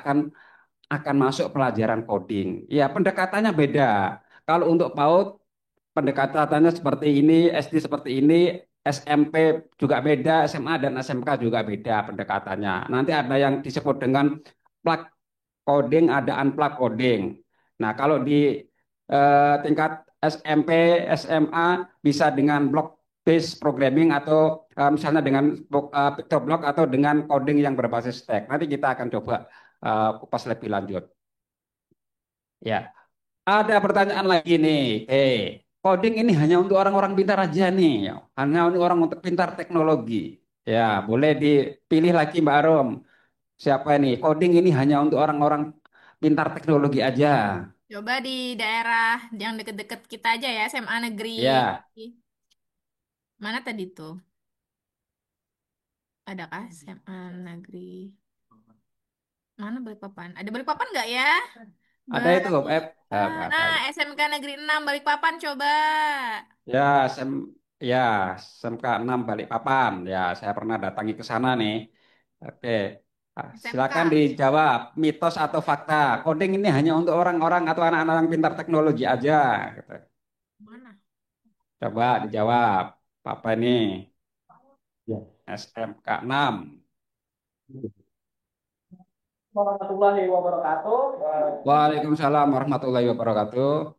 akan masuk pelajaran coding. Ya, pendekatannya beda. Kalau untuk PAUD pendekatannya seperti ini, SD seperti ini, SMP juga beda, SMA dan SMK juga beda pendekatannya. Nanti ada yang disebut dengan plug coding, ada unplug coding. Nah, kalau di tingkat SMP, SMA bisa dengan block based programming atau misalnya dengan vector block atau dengan coding yang berbasis stack. Nanti kita akan coba kupas lebih lanjut. Ya, ada pertanyaan lagi nih. Coding ini hanya untuk orang-orang pintar aja nih, ya. Hanya untuk orang untuk pintar teknologi. Ya, boleh dipilih lagi Mbak Arum. Siapa ini? Coding ini hanya untuk orang-orang pintar teknologi aja. Coba di daerah yang deket-deket kita aja ya, SMA Negeri. Ya, Mana tadi tuh? Adakah SMA Negeri? Mana Balikpapan? Ada Balikpapan nggak ya? ada itu. Balikpapan. Nggak Nah, ada. SMK Negeri 6 Balikpapan coba. Ya, ya, SMK 6 Balikpapan. Ya, saya pernah datangi ke sana nih. Oke. Silakan SMK. dijawab, mitos atau fakta. Coding ini hanya untuk orang-orang atau anak-anak yang pintar teknologi aja, gitu. Mana? Coba dijawab. Apa ini? Ya. SMK 6. Warahmatullahi wabarakatuh. Waalaikumsalam warahmatullahi wabarakatuh.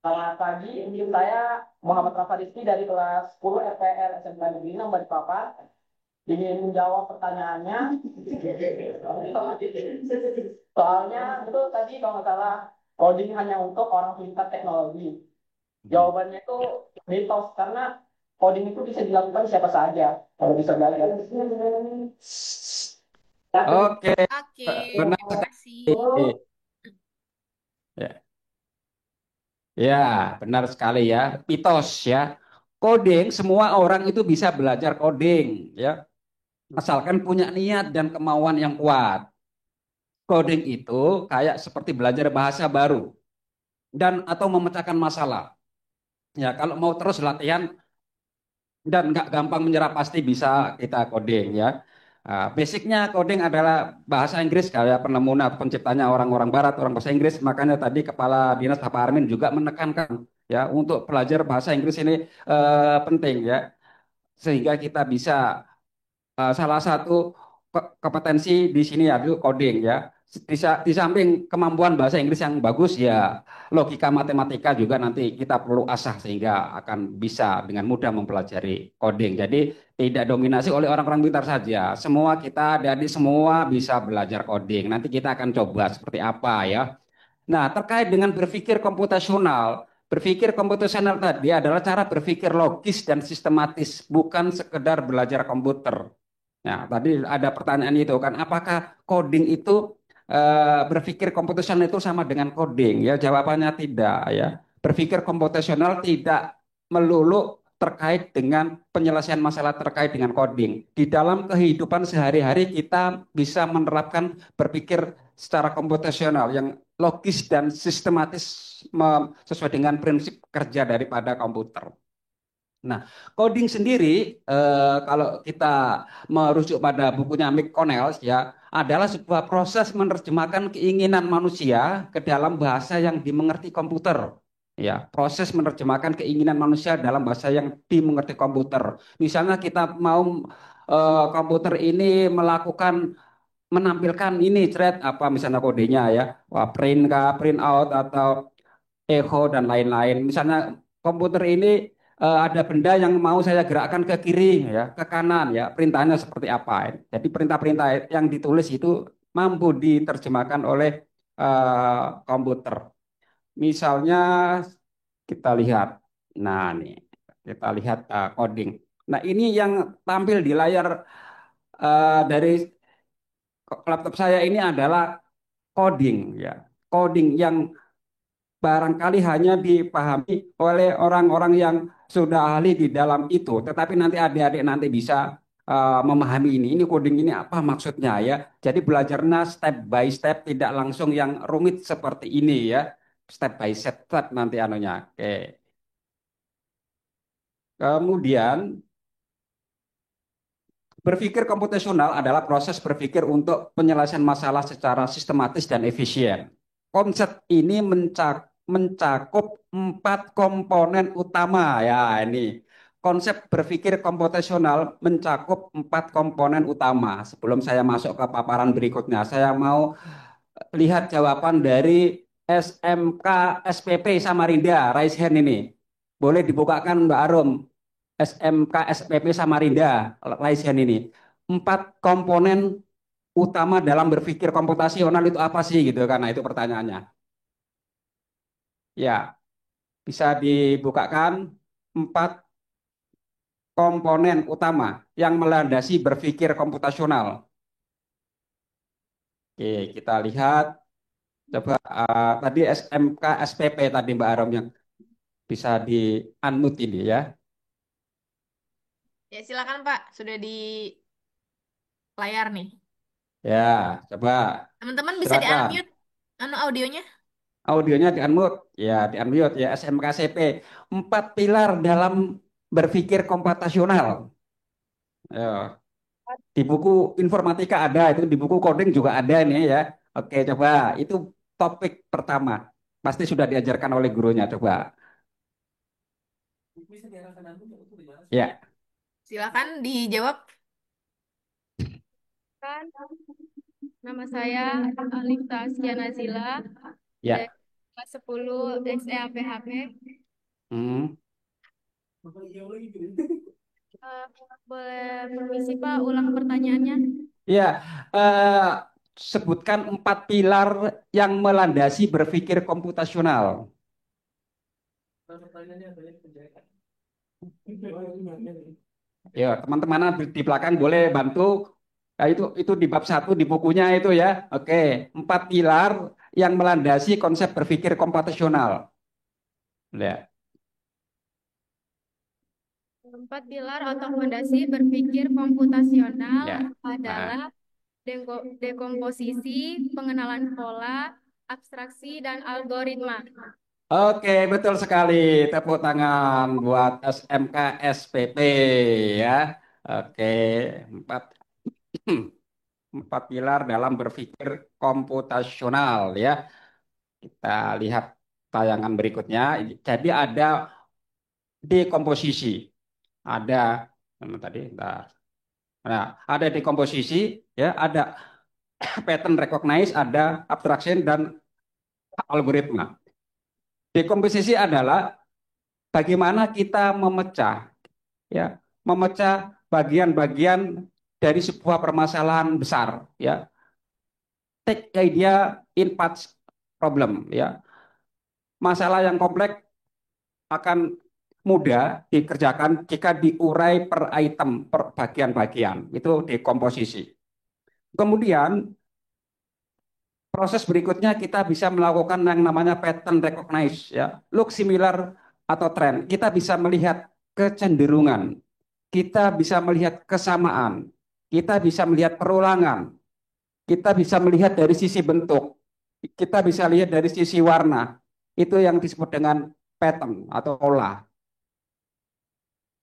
Selamat pagi, izin saya Muhammad Rafa Rizky dari kelas 10 FPL SMK Negeri 6 Balikpapan. Ingin menjawab pertanyaannya. Soalnya itu tadi kalau nggak salah coding hanya untuk orang pintar teknologi. Jawabannya itu mitos karena coding itu bisa dilakukan siapa saja kalau bisa belajar. Oke, Oke, benar terima kasih. sekali. Ya, ya, benar sekali ya. Mitos ya. Coding, semua orang itu bisa belajar coding ya, asalkan punya niat dan kemauan yang kuat. Coding itu kayak seperti belajar bahasa baru dan atau memecahkan masalah. Ya, kalau mau terus latihan dan nggak gampang menyerah pasti bisa kita coding ya. Basicnya coding adalah bahasa Inggris kayak penemu atau penciptanya orang-orang Barat, orang bahasa Inggris. Makanya tadi Kepala Dinas Bapak Armin juga menekankan ya untuk belajar bahasa Inggris ini penting ya, sehingga kita bisa salah satu kompetensi di sini yaitu coding ya. Di samping kemampuan bahasa Inggris yang bagus ya, logika matematika juga nanti kita perlu asah sehingga akan bisa dengan mudah mempelajari coding. Jadi tidak dominasi oleh orang-orang pintar saja. Semua kita dari semua bisa belajar coding. Nanti kita akan coba seperti apa ya. Nah, terkait dengan berpikir komputasional tadi adalah cara berpikir logis dan sistematis, bukan sekedar belajar komputer. Nah, tadi ada pertanyaan itu kan, apakah coding itu berpikir komputasional itu sama dengan coding? Ya, jawabannya tidak ya. Berpikir komputasional tidak melulu terkait dengan penyelesaian masalah terkait dengan coding. Di dalam kehidupan sehari-hari kita bisa menerapkan berpikir secara komputasional yang logis dan sistematis sesuai dengan prinsip kerja daripada komputer. Nah, coding sendiri kalau kita merujuk pada bukunya Mick Connell ya, adalah sebuah proses menerjemahkan keinginan manusia ke dalam bahasa yang dimengerti komputer. Ya, proses menerjemahkan keinginan manusia dalam bahasa yang dimengerti komputer. Misalnya kita mau komputer ini menampilkan ini thread apa misalnya kodenya ya, wah, print kah, print out atau echo dan lain-lain. Misalnya komputer ini ada benda yang mau saya gerakkan ke kiri ya, ke kanan ya, perintahnya seperti apa. Jadi perintah-perintah yang ditulis itu mampu diterjemahkan oleh komputer. Misalnya kita lihat, nah nih kita lihat coding. Nah ini yang tampil di layar dari laptop saya ini adalah coding ya, coding yang barangkali hanya dipahami oleh orang-orang yang sudah ahli di dalam itu. Tetapi nanti adik-adik nanti bisa memahami ini. Ini coding ini apa maksudnya ya. Jadi belajarnya step by step, tidak langsung yang rumit seperti ini ya. Step by step nanti anunya. Oke. Kemudian berpikir komputasional adalah proses berpikir untuk penyelesaian masalah secara sistematis dan efisien. Konsep ini mencakup 4 komponen utama ya ini. Konsep berpikir komputasional mencakup 4 komponen utama. Sebelum saya masuk ke paparan berikutnya, saya mau lihat jawaban dari SMK SPP Samarinda, raise hand ini. Boleh dibukakan Mbak Arum. SMK SPP Samarinda, raise hand ini. 4 komponen utama dalam berpikir komputasional itu apa sih gitu karena itu pertanyaannya. Ya, bisa dibukakan 4 komponen utama yang melandasi berpikir komputasional. Oke, kita lihat. Coba tadi SMK SPP tadi Mbak Arom yang bisa di unmute ini ya. Ya, silakan Pak. Sudah di layar nih. Ya, coba Teman-teman bisa silakan. di-unmute audionya. Audionya di unmute. Ya, di unmute ya SMK SPP. 4 pilar dalam berpikir komputasional. Ya. Di buku informatika ada, itu di buku coding juga ada nih ya. Oke, coba itu topik pertama. Pasti sudah diajarkan oleh gurunya, coba. Ya, Silakan dijawab. Perkenalkan, nama saya Alifta Askia Nazila dari Ya. kelas 10 SEAPHP. Hmm. Boleh permisi Pak, ulang pertanyaannya? Ya, sebutkan 4 pilar yang melandasi berpikir komputasional. Ya, teman-teman di belakang boleh bantu. Nah, itu di bab 1 di bukunya itu ya. Oke, 4 pilar yang melandasi konsep berpikir komputasional. Ya. 4 pilar atau fondasi berpikir komputasional Ya. Nah, adalah dekomposisi, pengenalan pola, abstraksi, dan algoritma. oke, betul sekali. Tepuk tangan buat SMK SPP ya. Oke, 4 empat pilar dalam berpikir komputasional ya. Kita lihat tayangan berikutnya. Jadi ada dekomposisi, ada tadi. Nah, ada dekomposisi ya, ada pattern recognize, ada abstraction dan algoritma. Dekomposisi adalah bagaimana kita memecah ya, memecah bagian-bagian dari sebuah permasalahan besar ya. Take idea in parts problem ya. Masalah yang kompleks akan mudah dikerjakan jika diurai per item, per bagian-bagian. Itu dekomposisi. Kemudian proses berikutnya kita bisa melakukan yang namanya pattern recognize ya. Look similar atau trend. Kita bisa melihat kecenderungan. Kita bisa melihat kesamaan. Kita bisa melihat perulangan. Kita bisa melihat dari sisi bentuk. Kita bisa lihat dari sisi warna. Itu yang disebut dengan pattern atau pola.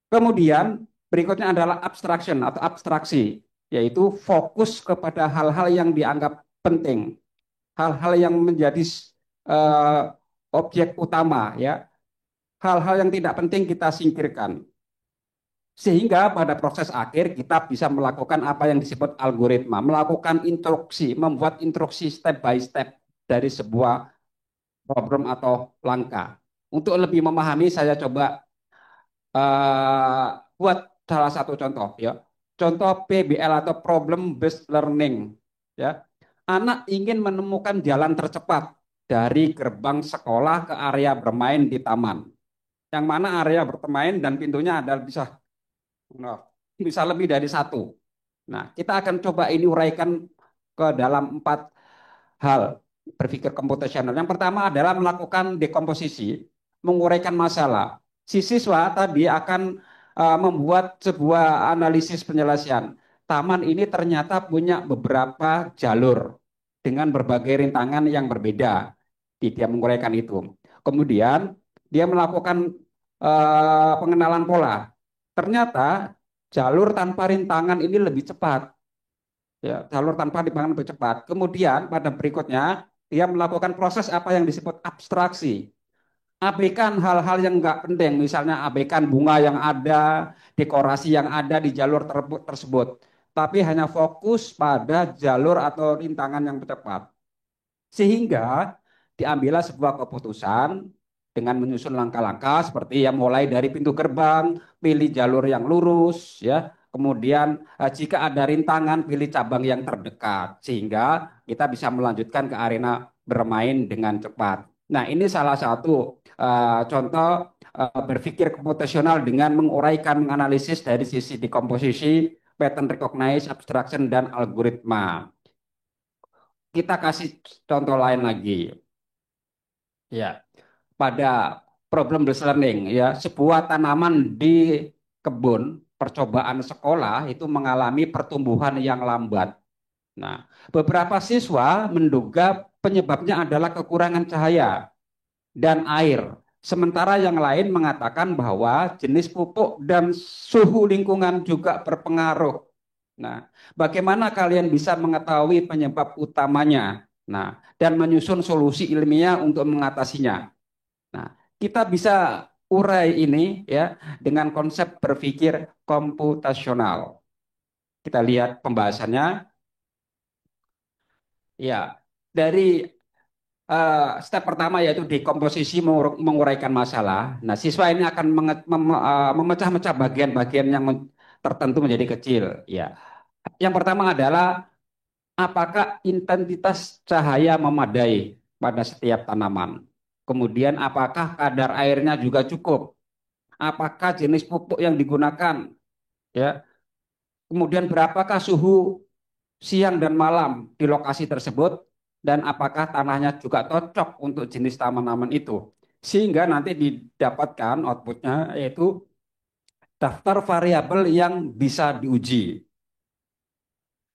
Kemudian berikutnya adalah abstraction atau abstraksi, yaitu fokus kepada hal-hal yang dianggap penting, hal-hal yang menjadi eh, objek utama, ya, hal-hal yang tidak penting kita singkirkan. Sehingga pada proses akhir kita bisa melakukan apa yang disebut algoritma, melakukan instruksi, membuat instruksi step by step dari sebuah problem atau langkah. Untuk lebih memahami, saya coba eh, buat salah satu contoh ya. Contoh PBL atau problem based learning ya. Anak ingin menemukan jalan tercepat dari gerbang sekolah ke area bermain di taman. Yang mana area bermain dan pintunya ada nah, bisa lebih dari satu. Nah, kita akan coba ini uraikan ke dalam 4 hal berpikir komputasional. Yang pertama adalah melakukan dekomposisi, menguraikan masalah. Si siswa tadi akan membuat sebuah analisis penyelesaian. Taman ini ternyata punya beberapa jalur dengan berbagai rintangan yang berbeda. Dia menguraikan itu. Kemudian dia melakukan pengenalan pola. Ternyata jalur tanpa rintangan ini lebih cepat ya, jalur tanpa dibangun lebih cepat. Kemudian pada berikutnya dia melakukan proses apa yang disebut abstraksi. Abaikan hal-hal yang enggak penting, misalnya abaikan bunga yang ada, dekorasi yang ada di jalur tersebut, tapi hanya fokus pada jalur atau rintangan yang tepat. Sehingga diambillah sebuah keputusan dengan menyusun langkah-langkah seperti yang mulai dari pintu gerbang, pilih jalur yang lurus, ya. Kemudian jika ada rintangan, pilih cabang yang terdekat sehingga kita bisa melanjutkan ke arena bermain dengan cepat. Nah, ini salah satu contoh berpikir komputasional dengan menguraikan, menganalisis dari sisi dekomposisi, pattern recognize, abstraction, dan algoritma. Kita kasih contoh lain lagi. Ya, pada problem based learning ya, sebuah tanaman di kebun percobaan sekolah itu mengalami pertumbuhan yang lambat. Nah, beberapa siswa menduga penyebabnya adalah kekurangan cahaya dan air. Sementara yang lain mengatakan bahwa jenis pupuk dan suhu lingkungan juga berpengaruh. Nah, bagaimana kalian bisa mengetahui penyebab utamanya? Nah, dan menyusun solusi ilmiah untuk mengatasinya. Nah, kita bisa urai ini ya dengan konsep berpikir komputasional. Kita lihat pembahasannya. Ya, dari step pertama yaitu dekomposisi menguraikan masalah. Nah, siswa ini akan memecah-mecah bagian-bagian yang tertentu menjadi kecil. Ya, yang pertama adalah apakah intensitas cahaya memadai pada setiap tanaman. Kemudian apakah kadar airnya juga cukup? Apakah jenis pupuk yang digunakan? Ya, kemudian berapakah suhu siang dan malam di lokasi tersebut dan apakah tanahnya juga cocok untuk jenis tanaman itu sehingga nanti didapatkan outputnya yaitu daftar variabel yang bisa diuji.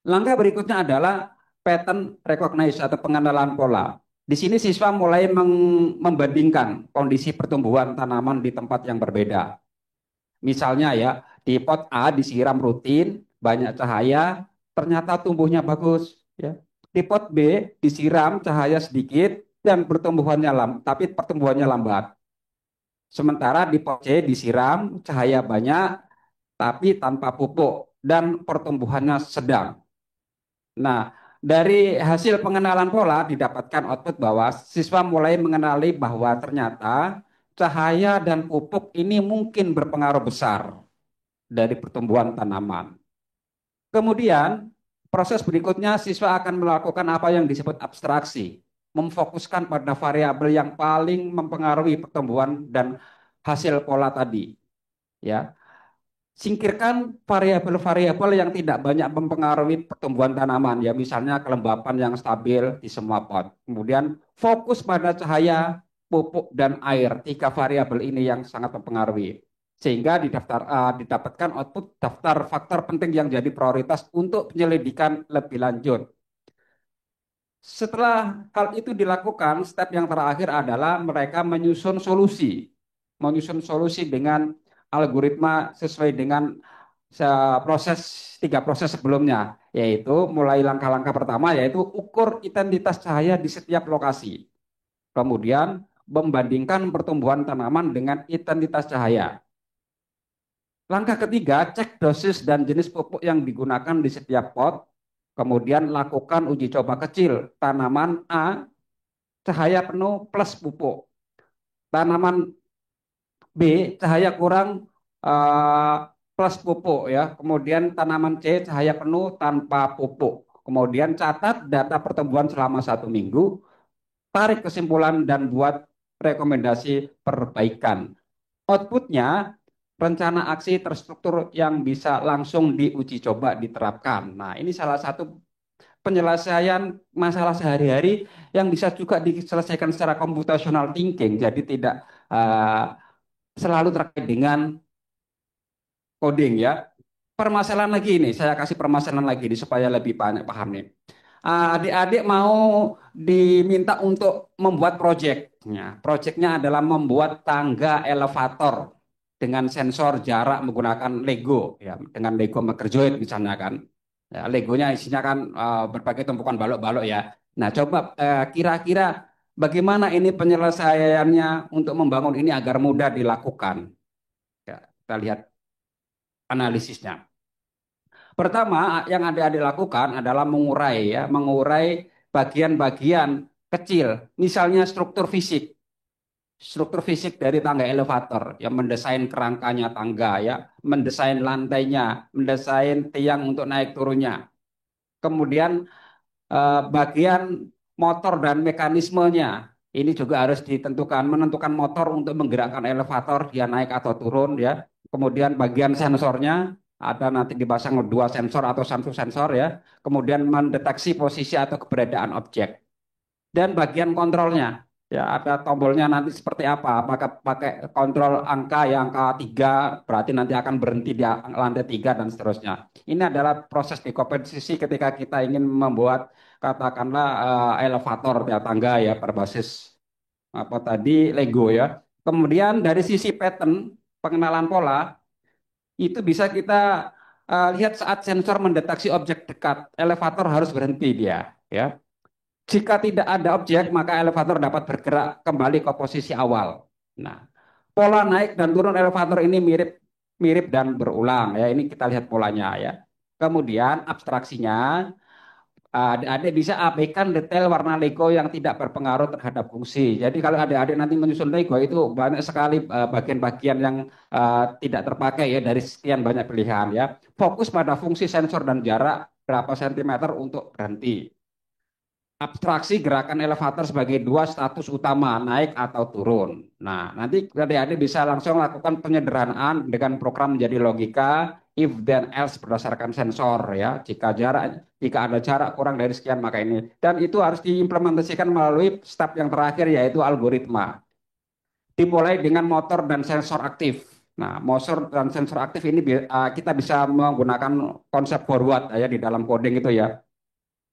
Langkah berikutnya adalah pattern recognition atau pengenalan pola. Di sini siswa mulai membandingkan kondisi pertumbuhan tanaman di tempat yang berbeda. Misalnya ya, di pot A disiram rutin, banyak cahaya, ternyata tumbuhnya bagus. Ya. Di pot B disiram cahaya sedikit dan tapi pertumbuhannya lambat. Sementara di pot C disiram cahaya banyak, tapi tanpa pupuk dan pertumbuhannya sedang. Nah, dari hasil pengenalan pola didapatkan output bahwa siswa mulai mengenali bahwa ternyata cahaya dan pupuk ini mungkin berpengaruh besar dari pertumbuhan tanaman. Kemudian, proses berikutnya siswa akan melakukan apa yang disebut abstraksi, memfokuskan pada variabel yang paling mempengaruhi pertumbuhan dan hasil pola tadi. Ya, singkirkan variabel-variabel yang tidak banyak mempengaruhi pertumbuhan tanaman, ya misalnya kelembapan yang stabil di semua pot. Kemudian fokus pada cahaya, pupuk, dan air, tiga variabel ini yang sangat mempengaruhi. Sehingga didapatkan output daftar faktor penting yang jadi prioritas untuk penyelidikan lebih lanjut. Setelah hal itu dilakukan, step yang terakhir adalah mereka menyusun solusi. Menyusun solusi dengan algoritma sesuai dengan tiga proses sebelumnya, yaitu mulai langkah-langkah pertama yaitu ukur intensitas cahaya di setiap lokasi. Kemudian membandingkan pertumbuhan tanaman dengan intensitas cahaya. Langkah ketiga, cek dosis dan jenis pupuk yang digunakan di setiap pot. Kemudian lakukan uji coba kecil. Tanaman A, cahaya penuh plus pupuk. Tanaman B, cahaya kurang plus pupuk ya. Kemudian tanaman C, cahaya penuh tanpa pupuk. Kemudian catat data pertumbuhan selama 1 minggu. Tarik kesimpulan dan buat rekomendasi perbaikan. Outputnya rencana aksi terstruktur yang bisa langsung diuji coba diterapkan. Nah, ini salah satu penyelesaian masalah sehari-hari yang bisa juga diselesaikan secara computational thinking. Jadi tidak selalu terkait dengan coding ya. Permasalahan lagi ini, saya kasih permasalahan lagi ini supaya lebih banyak paham nih. Adik-adik mau diminta untuk membuat proyeknya. Proyeknya adalah membuat tangga elevator dengan sensor jarak menggunakan Lego, ya, dengan Lego Makerjoid misalnya kan. Ya, Legonya isinya kan berbagai tumpukan balok-balok ya. Nah, coba kira-kira bagaimana ini penyelesaiannya untuk membangun ini agar mudah dilakukan. Ya, kita lihat analisisnya. Pertama, yang adik-adik lakukan adalah mengurai bagian-bagian kecil, misalnya struktur fisik dari tangga elevator, yang mendesain kerangkanya tangga, ya, mendesain lantainya, mendesain tiang untuk naik turunnya. Kemudian bagian motor dan mekanismenya, ini juga harus menentukan motor untuk menggerakkan elevator, dia naik atau turun, ya. Kemudian bagian sensornya, ada nanti dipasang 2 sensor atau 1 sensor ya. Kemudian mendeteksi posisi atau keberadaan objek. Dan bagian kontrolnya, ya ada tombolnya nanti seperti apa. Apakah pakai kontrol angka ya angka 3 berarti nanti akan berhenti di lantai 3 dan seterusnya. Ini adalah proses dekomposisi ketika kita ingin membuat katakanlah elevator ya tangga ya berbasis apa tadi Lego ya. Kemudian dari sisi pattern pengenalan pola itu bisa kita lihat saat sensor mendeteksi objek dekat, elevator harus berhenti dia, ya. Jika tidak ada objek, maka elevator dapat bergerak kembali ke posisi awal. Nah, pola naik dan turun elevator ini mirip dan berulang, ya. Ini kita lihat polanya, ya. Kemudian abstraksinya, Adik-adik bisa abaikan detail warna Lego yang tidak berpengaruh terhadap fungsi. Jadi kalau adik-adik nanti menyusun Lego itu banyak sekali bagian-bagian yang tidak terpakai ya dari sekian banyak pilihan ya. Fokus pada fungsi sensor dan jarak berapa sentimeter untuk berhenti. Abstraksi gerakan elevator sebagai dua status utama, naik atau turun. Nah, nanti adik-adik bisa langsung lakukan penyederhanaan dengan program menjadi logika if then else berdasarkan sensor ya. Jika ada jarak kurang dari sekian maka ini. Dan itu harus diimplementasikan melalui step yang terakhir yaitu algoritma. Dimulai dengan motor dan sensor aktif. Nah, motor dan sensor aktif ini kita bisa menggunakan konsep forward ya di dalam coding itu ya,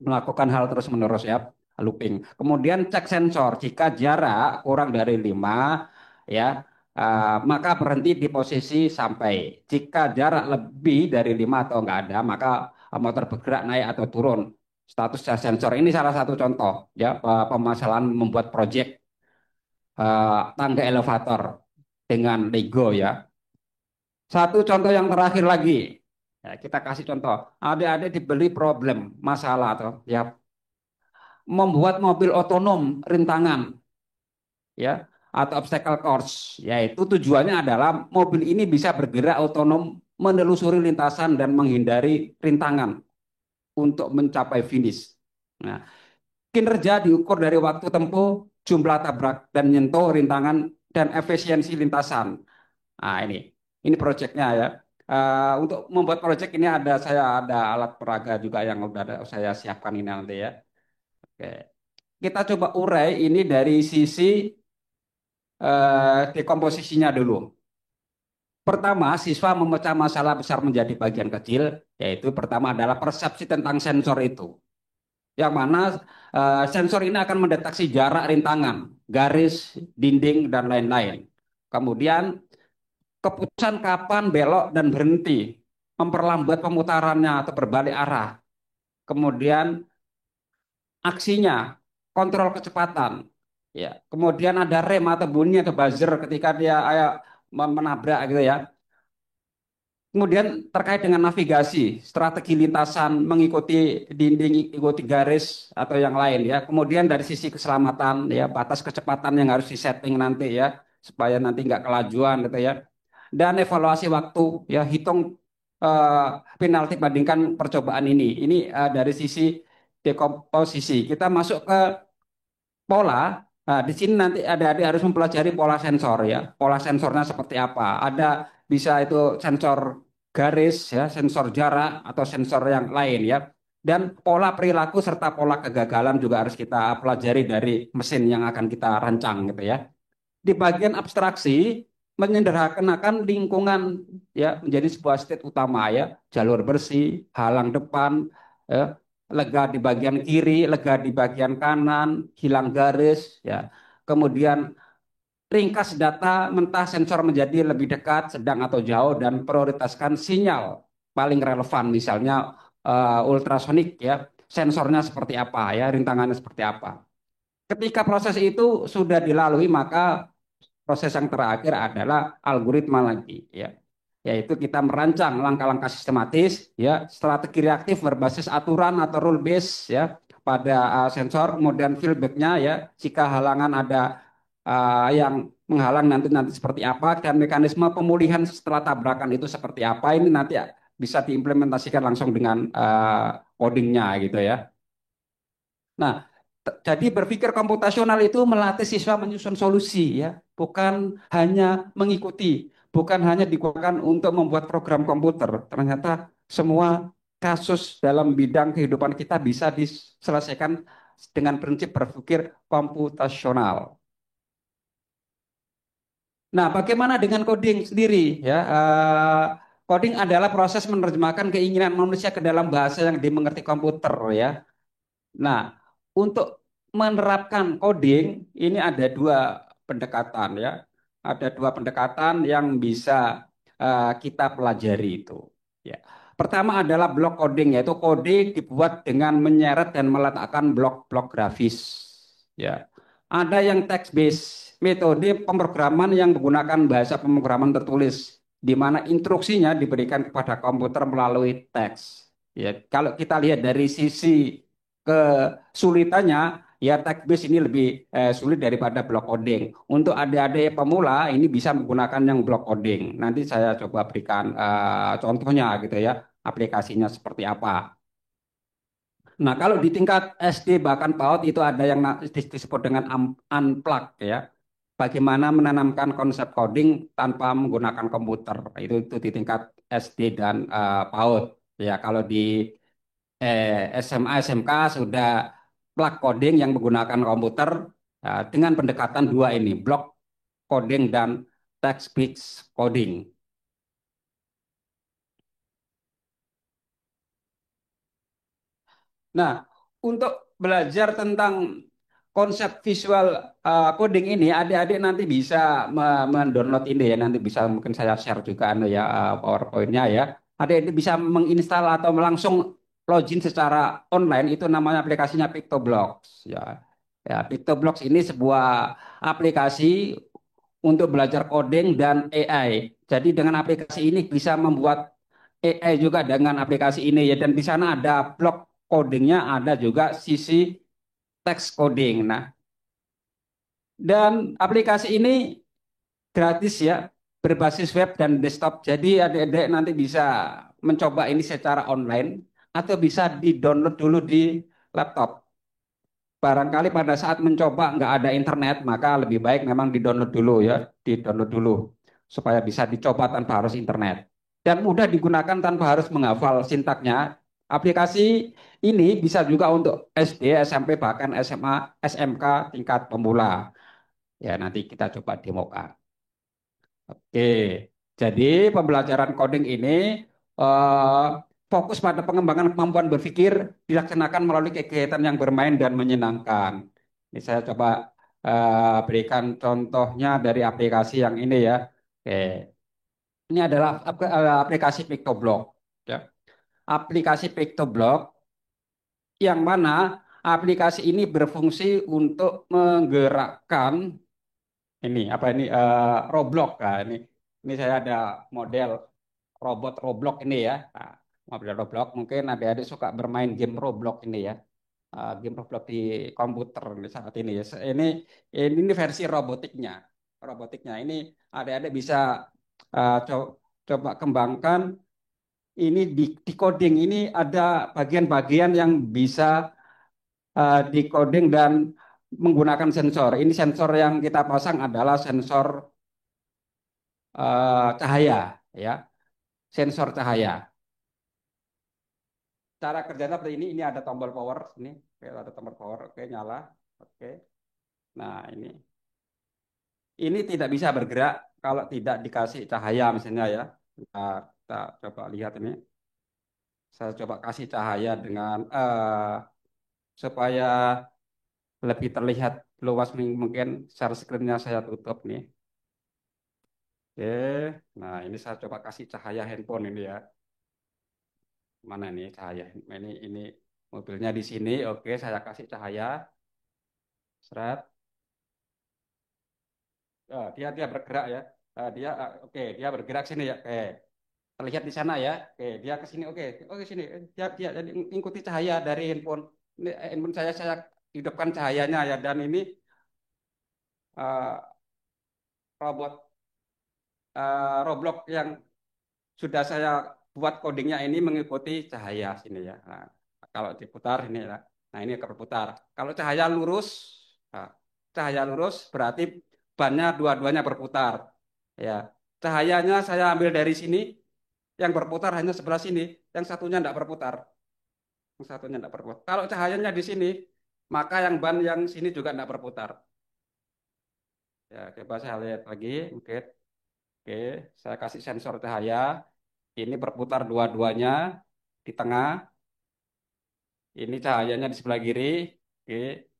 melakukan hal terus-menerus ya, looping. Kemudian cek sensor, jika jarak kurang dari 5 ya, maka berhenti di posisi sampai. Jika jarak lebih dari 5 atau enggak ada, maka motor bergerak naik atau turun. Status sensor ini salah satu contoh ya, permasalahan membuat proyek tangga elevator dengan Lego ya. Satu contoh yang terakhir lagi. Ya, kita kasih contoh. Adik-adik dibeli problem, masalah atau ya, membuat mobil otonom rintangan ya, atau obstacle course, yaitu tujuannya adalah mobil ini bisa bergerak otonom menelusuri lintasan dan menghindari rintangan untuk mencapai finish. Nah, kinerja diukur dari waktu tempuh, jumlah tabrak dan nyentuh rintangan dan efisiensi lintasan. Nah, ini proyeknya ya. Untuk membuat proyek ini saya ada alat peraga juga yang saya siapkan ini nanti ya. Oke. Kita coba urai ini dari sisi dekomposisinya dulu. Pertama, siswa memecah masalah besar menjadi bagian kecil, yaitu pertama adalah persepsi tentang sensor itu. Yang mana sensor ini akan mendeteksi jarak rintangan, garis, dinding, dan lain-lain. Kemudian, keputusan kapan belok dan berhenti, memperlambat pemutarannya atau berbalik arah. Kemudian, aksinya, kontrol kecepatan. Ya, kemudian ada rem atau bunyi atau buzzer ketika dia menabrak gitu ya. Kemudian terkait dengan navigasi, strategi lintasan, mengikuti dinding, ikuti garis atau yang lain ya. Kemudian dari sisi keselamatan ya, batas kecepatan yang harus disetting nanti ya, supaya nanti nggak kelajuan gitu ya. Dan evaluasi waktu ya, hitung penalti bandingkan percobaan ini. Ini dari sisi dekomposisi. Kita masuk ke pola. Nah, di sini nanti adik-adik harus mempelajari pola sensor ya. Pola sensornya seperti apa? Ada bisa itu sensor garis ya, sensor jarak atau sensor yang lain ya. Dan pola perilaku serta pola kegagalan juga harus kita pelajari dari mesin yang akan kita rancang gitu ya. Di bagian abstraksi menyederhanakan lingkungan ya menjadi sebuah state utama ya, jalur bersih, halang depan, ya, lega di bagian kiri, lega di bagian kanan, hilang garis ya. Kemudian ringkas data mentah sensor menjadi lebih dekat, sedang atau jauh dan prioritaskan sinyal paling relevan misalnya ultrasonik ya. Sensornya seperti apa ya, rintangannya seperti apa. Ketika proses itu sudah dilalui maka proses yang terakhir adalah algoritma lagi ya, yaitu kita merancang langkah-langkah sistematis ya, strategi reaktif berbasis aturan atau rule base ya pada sensor, kemudian feedbacknya ya, jika halangan ada yang menghalang nanti seperti apa, dan mekanisme pemulihan setelah tabrakan itu seperti apa, ini nanti bisa diimplementasikan langsung dengan codingnya gitu ya. Nah, jadi berpikir komputasional itu melatih siswa menyusun solusi ya, bukan hanya mengikuti, bukan hanya digunakan untuk membuat program komputer. Ternyata semua kasus dalam bidang kehidupan kita bisa diselesaikan dengan prinsip berpikir komputasional. Nah, bagaimana dengan coding sendiri ya? Coding adalah proses menerjemahkan keinginan manusia ke dalam bahasa yang dimengerti komputer ya. Nah, untuk menerapkan coding ini ada dua pendekatan ya. Ada dua pendekatan yang bisa kita pelajari itu. Ya. Pertama adalah block coding, yaitu coding dibuat dengan menyeret dan meletakkan blok-blok grafis. Ya. Ada yang text based, metode pemrograman yang menggunakan bahasa pemrograman tertulis, di mana instruksinya diberikan kepada komputer melalui teks. Ya, kalau kita lihat dari sisi kesulitannya, ya text based ini lebih sulit daripada block coding. Untuk adik-adik pemula ini bisa menggunakan yang block coding. Nanti saya coba berikan contohnya gitu ya, aplikasinya seperti apa. Nah, kalau di tingkat SD bahkan PAUD itu ada yang disebut dengan unplug ya. Bagaimana menanamkan konsep coding tanpa menggunakan komputer. Itu di tingkat SD dan PAUD. Ya, kalau di SMA, SMK sudah plug coding yang menggunakan komputer dengan pendekatan dua ini, block coding dan text-based coding. Nah, untuk belajar tentang konsep visual coding ini, adik-adik nanti bisa mendownload ini ya, nanti bisa mungkin saya share juga ya PowerPoint-nya ya. Adik-adik bisa menginstal atau langsung login secara online, itu namanya aplikasinya PictoBlocks ya. Ya, PictoBlocks ini sebuah aplikasi untuk belajar coding dan AI. Jadi dengan aplikasi ini bisa membuat AI juga dengan aplikasi ini ya, dan di sana ada blok codingnya, ada juga sisi text coding. Nah, dan aplikasi ini gratis ya, berbasis web dan desktop. Jadi adik-adik nanti bisa mencoba ini secara online atau bisa di-download dulu di laptop. Barangkali pada saat mencoba nggak ada internet, maka lebih baik memang di-download dulu ya, di-download dulu supaya bisa dicoba tanpa harus internet. Dan mudah digunakan tanpa harus menghafal sintaknya. Aplikasi ini bisa juga untuk SD, SMP, bahkan SMA, SMK tingkat pemula. Ya, nanti kita coba demokan. Oke, jadi pembelajaran coding ini eh, fokus pada pengembangan kemampuan berpikir dilaksanakan melalui kegiatan yang bermain dan menyenangkan. Ini saya coba berikan contohnya dari aplikasi yang ini ya. Oke, ini adalah aplikasi PictoBlock. Ya. Aplikasi PictoBlock yang mana aplikasi ini berfungsi untuk menggerakkan ini apa ini Roblox. Nah, ini saya ada model robot Roblox ini ya. Nah, model Roblox mungkin adik-adik suka bermain game Roblox ini ya. Game Roblox di komputer ini saat ini ya. Ini versi robotiknya. Robotiknya ini adik-adik bisa coba kembangkan ini di coding ini ada bagian-bagian yang bisa di coding dan menggunakan sensor. Ini sensor yang kita pasang adalah sensor cahaya ya, sensor cahaya. Cara kerjanya seperti ini ada tombol power ini. Oke, ada tombol power, oke, nyala. Oke. Nah, ini tidak bisa bergerak kalau tidak dikasih cahaya misalnya ya. Kita coba lihat ini. Saya coba kasih cahaya dengan supaya lebih terlihat luas, mungkin share screen-nya saya tutup nih. Oke. Nah, ini saya coba kasih cahaya handphone ini ya. Mana nih cahaya? Ini mobilnya di sini. Oke, saya kasih cahaya. Seret. Dia bergerak ya. Oke, dia bergerak sini ya. Oke. Terlihat di sana ya. Oke, dia ke sini. Oke. Oke, sini. Dia jadi ikuti cahaya dari handphone. Ini handphone saya hidupkan cahayanya ya, dan ini eh, robot Roblox yang sudah saya buat codingnya ini mengikuti cahaya sini ya. Nah, kalau diputar ini ya. Nah, ini berputar. Kalau nah, cahaya lurus berarti bannya dua-duanya berputar. Ya, cahayanya saya ambil dari sini, yang berputar hanya sebelah sini, yang satunya tidak berputar. Yang satunya tidak berputar. Kalau cahayanya di sini, maka yang ban yang sini juga tidak berputar. Ya, coba saya lihat lagi, mungkin. Oke, saya kasih sensor cahaya. Ini berputar dua-duanya di tengah. Ini cahayanya di sebelah kiri. Oke,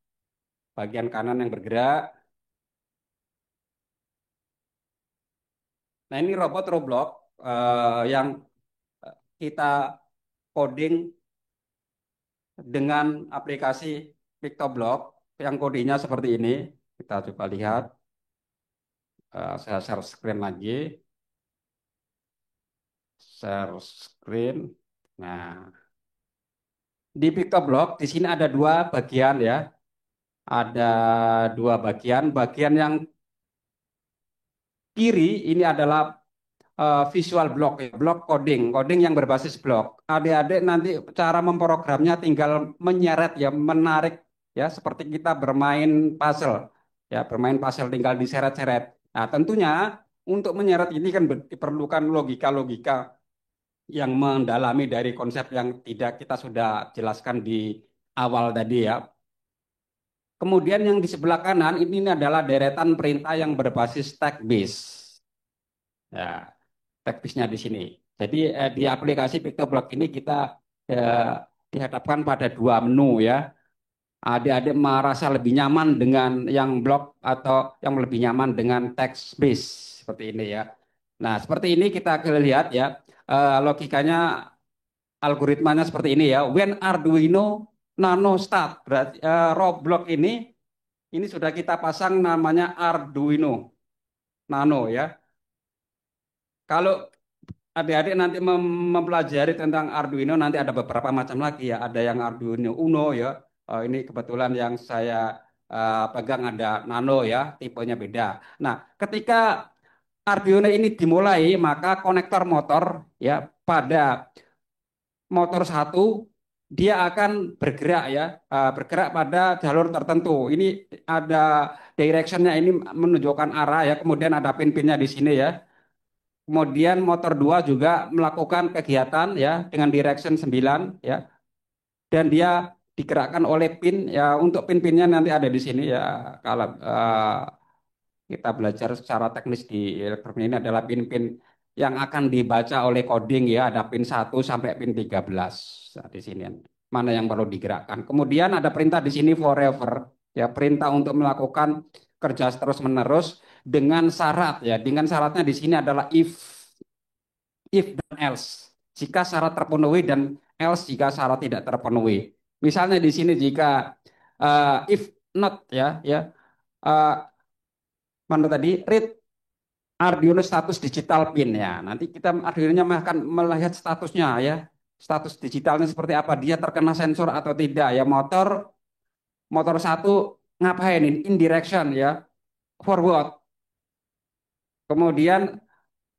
bagian kanan yang bergerak. Nah, ini robot Roblox yang kita coding dengan aplikasi PictoBlock yang kodenya seperti ini. Kita coba lihat. Saya share screen lagi. Share screen. Nah, Di PictoBlock di sini ada dua bagian ya. Ada dua bagian. Bagian yang kiri ini adalah visual block ya, block coding, coding yang berbasis block. Adik-adik nanti cara memprogramnya tinggal menyeret ya, menarik ya, seperti kita bermain puzzle ya, bermain puzzle tinggal diseret-seret. Nah, tentunya untuk menyeret ini kan diperlukan logika-logika yang mendalami dari konsep yang tidak kita sudah jelaskan di awal tadi ya. Kemudian yang di sebelah kanan ini adalah deretan perintah yang berbasis text base. Ya, teknisnya di sini. Jadi di aplikasi PictoBlock ini kita eh, dihadapkan pada dua menu ya. Adik-adik merasa lebih nyaman dengan yang blok atau yang lebih nyaman dengan text base seperti ini ya. Nah, seperti ini kita lihat ya. Logikanya algoritmanya seperti ini ya. When Arduino Nano start, berarti Roblox ini sudah kita pasang namanya Arduino Nano ya. Kalau adik-adik nanti mempelajari tentang Arduino nanti ada beberapa macam lagi ya. Ada yang Arduino Uno ya. Ini kebetulan yang saya pegang ada Nano ya, tipenya beda. Nah, ketika Arduino ini dimulai, maka konektor motor ya pada motor satu dia akan bergerak ya, bergerak pada jalur tertentu. Ini ada directionnya ini menunjukkan arah ya. Kemudian ada pin-pinnya di sini ya. Kemudian motor 2 juga melakukan kegiatan ya dengan direction 9 ya, dan dia digerakkan oleh pin ya, untuk pin-pinnya nanti ada di sini ya. Kalau kita belajar secara teknis di elektronik ini adalah pin-pin yang akan dibaca oleh coding ya, ada pin 1 sampai pin 13. Nah, di sini mana yang perlu digerakkan. Kemudian ada perintah di sini forever ya, perintah untuk melakukan kerja terus-menerus dengan syarat ya. Dengan syaratnya di sini adalah if dan else. Jika syarat terpenuhi dan else jika syarat tidak terpenuhi. Misalnya di sini jika if not ya uh, mana tadi read Arduino status digital pin ya. Nanti kita Arduino-nya akan melihat statusnya ya. Status digitalnya seperti apa, dia terkena sensor atau tidak ya. Motor satu ngapain ini? In direction ya, forward. Kemudian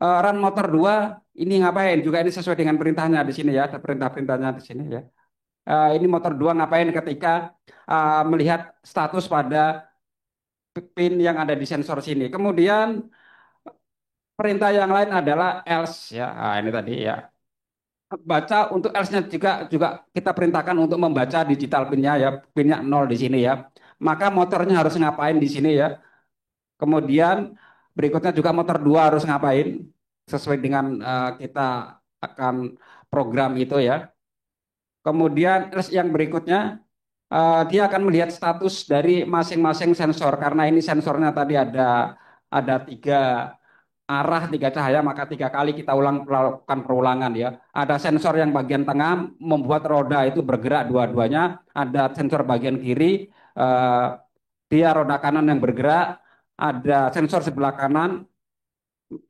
run motor 2 ini ngapain? Juga ini sesuai dengan perintahnya di sini ya, ada perintah-perintahnya di sini ya. Ini motor 2 ngapain ketika melihat status pada pin yang ada di sensor sini. Kemudian perintah yang lain adalah else ya. Ini tadi ya. Baca untuk else-nya juga kita perintahkan untuk membaca digital pinnya ya, pinnya 0 di sini ya. Maka motornya harus ngapain di sini ya. Kemudian berikutnya juga motor 2 harus ngapain sesuai dengan kita akan program itu ya. Kemudian yang berikutnya dia akan melihat status dari masing-masing sensor karena ini sensornya tadi ada tiga arah, tiga cahaya, maka 3 kali kita lakukan perulangan ya. Ada sensor yang bagian tengah membuat roda itu bergerak dua-duanya. Ada sensor bagian kiri, eh, dia roda kanan yang bergerak. Ada sensor sebelah kanan,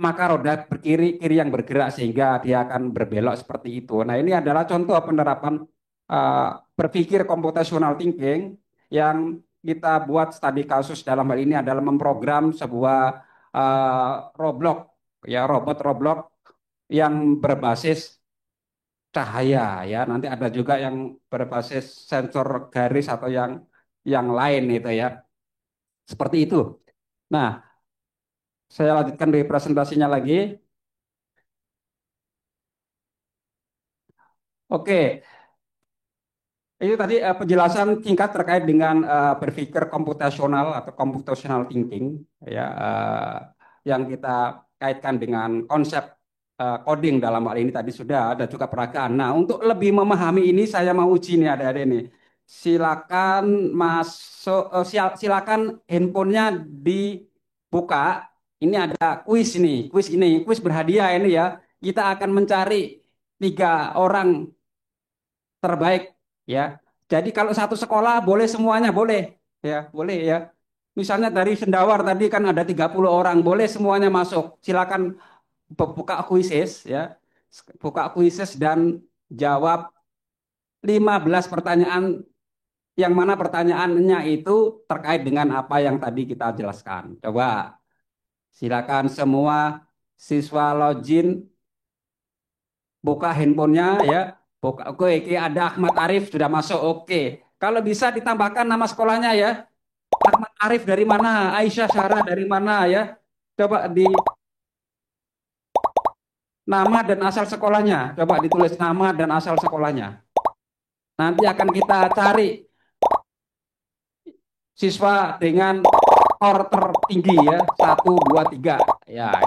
maka roda berkiri kiri yang bergerak sehingga dia akan berbelok seperti itu. Nah, ini adalah contoh penerapan uh, berpikir computational thinking yang kita buat studi kasus dalam hal ini adalah memprogram sebuah Roblox ya, robot Roblox yang berbasis cahaya ya. Nanti ada juga yang berbasis sensor garis atau yang lain itu ya. Seperti itu. Nah, saya lanjutkan di presentasinya lagi. Oke, itu tadi penjelasan singkat terkait dengan berpikir komputasional atau computational thinking ya, yang kita kaitkan dengan konsep coding dalam hal ini tadi sudah ada juga peragaan. Nah, untuk lebih memahami ini saya mau uji nih adik-adik nih. Silakan masuk, silakan handphonenya dibuka. Ini ada kuis berhadiah ini ya. Kita akan mencari 3 orang terbaik ya. Jadi kalau satu sekolah boleh semuanya boleh ya, boleh ya. Misalnya dari Sendawar tadi kan ada 30 orang, boleh semuanya masuk. Silakan buka kuisis ya. Buka kuisis dan jawab 15 pertanyaan yang mana pertanyaannya itu terkait dengan apa yang tadi kita jelaskan. Coba silakan semua siswa login buka handphonenya ya. Buka, oke, ada Ahmad Arif sudah masuk. Oke. Kalau bisa ditambahkan nama sekolahnya ya. Ahmad Arif dari mana? Aisyah Syara dari mana ya? Coba di nama dan asal sekolahnya. Coba ditulis nama dan asal sekolahnya. Nanti akan kita cari siswa dengan skor tertinggi ya. 1, 2, 3. Ya.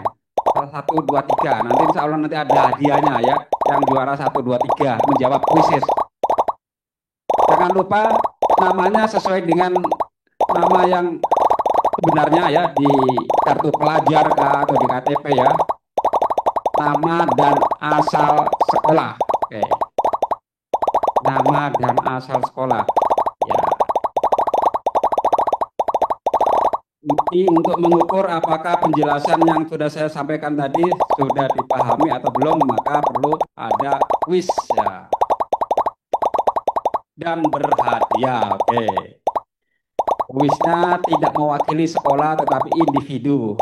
1, 2, 3. Nanti insya Allah nanti ada hadiahnya ya. Yang juara 1, 2, 3 menjawab kuisis. Jangan lupa namanya sesuai dengan nama yang sebenarnya ya di kartu pelajar atau di KTP ya. Nama dan asal sekolah. Oke. Nama dan asal sekolah. Ya. Ini untuk mengukur apakah penjelasan yang sudah saya sampaikan tadi sudah dipahami atau belum, maka perlu ada kuis ya. Dan berhadiah. Oke. Kuisnya tidak mewakili sekolah tetapi individu.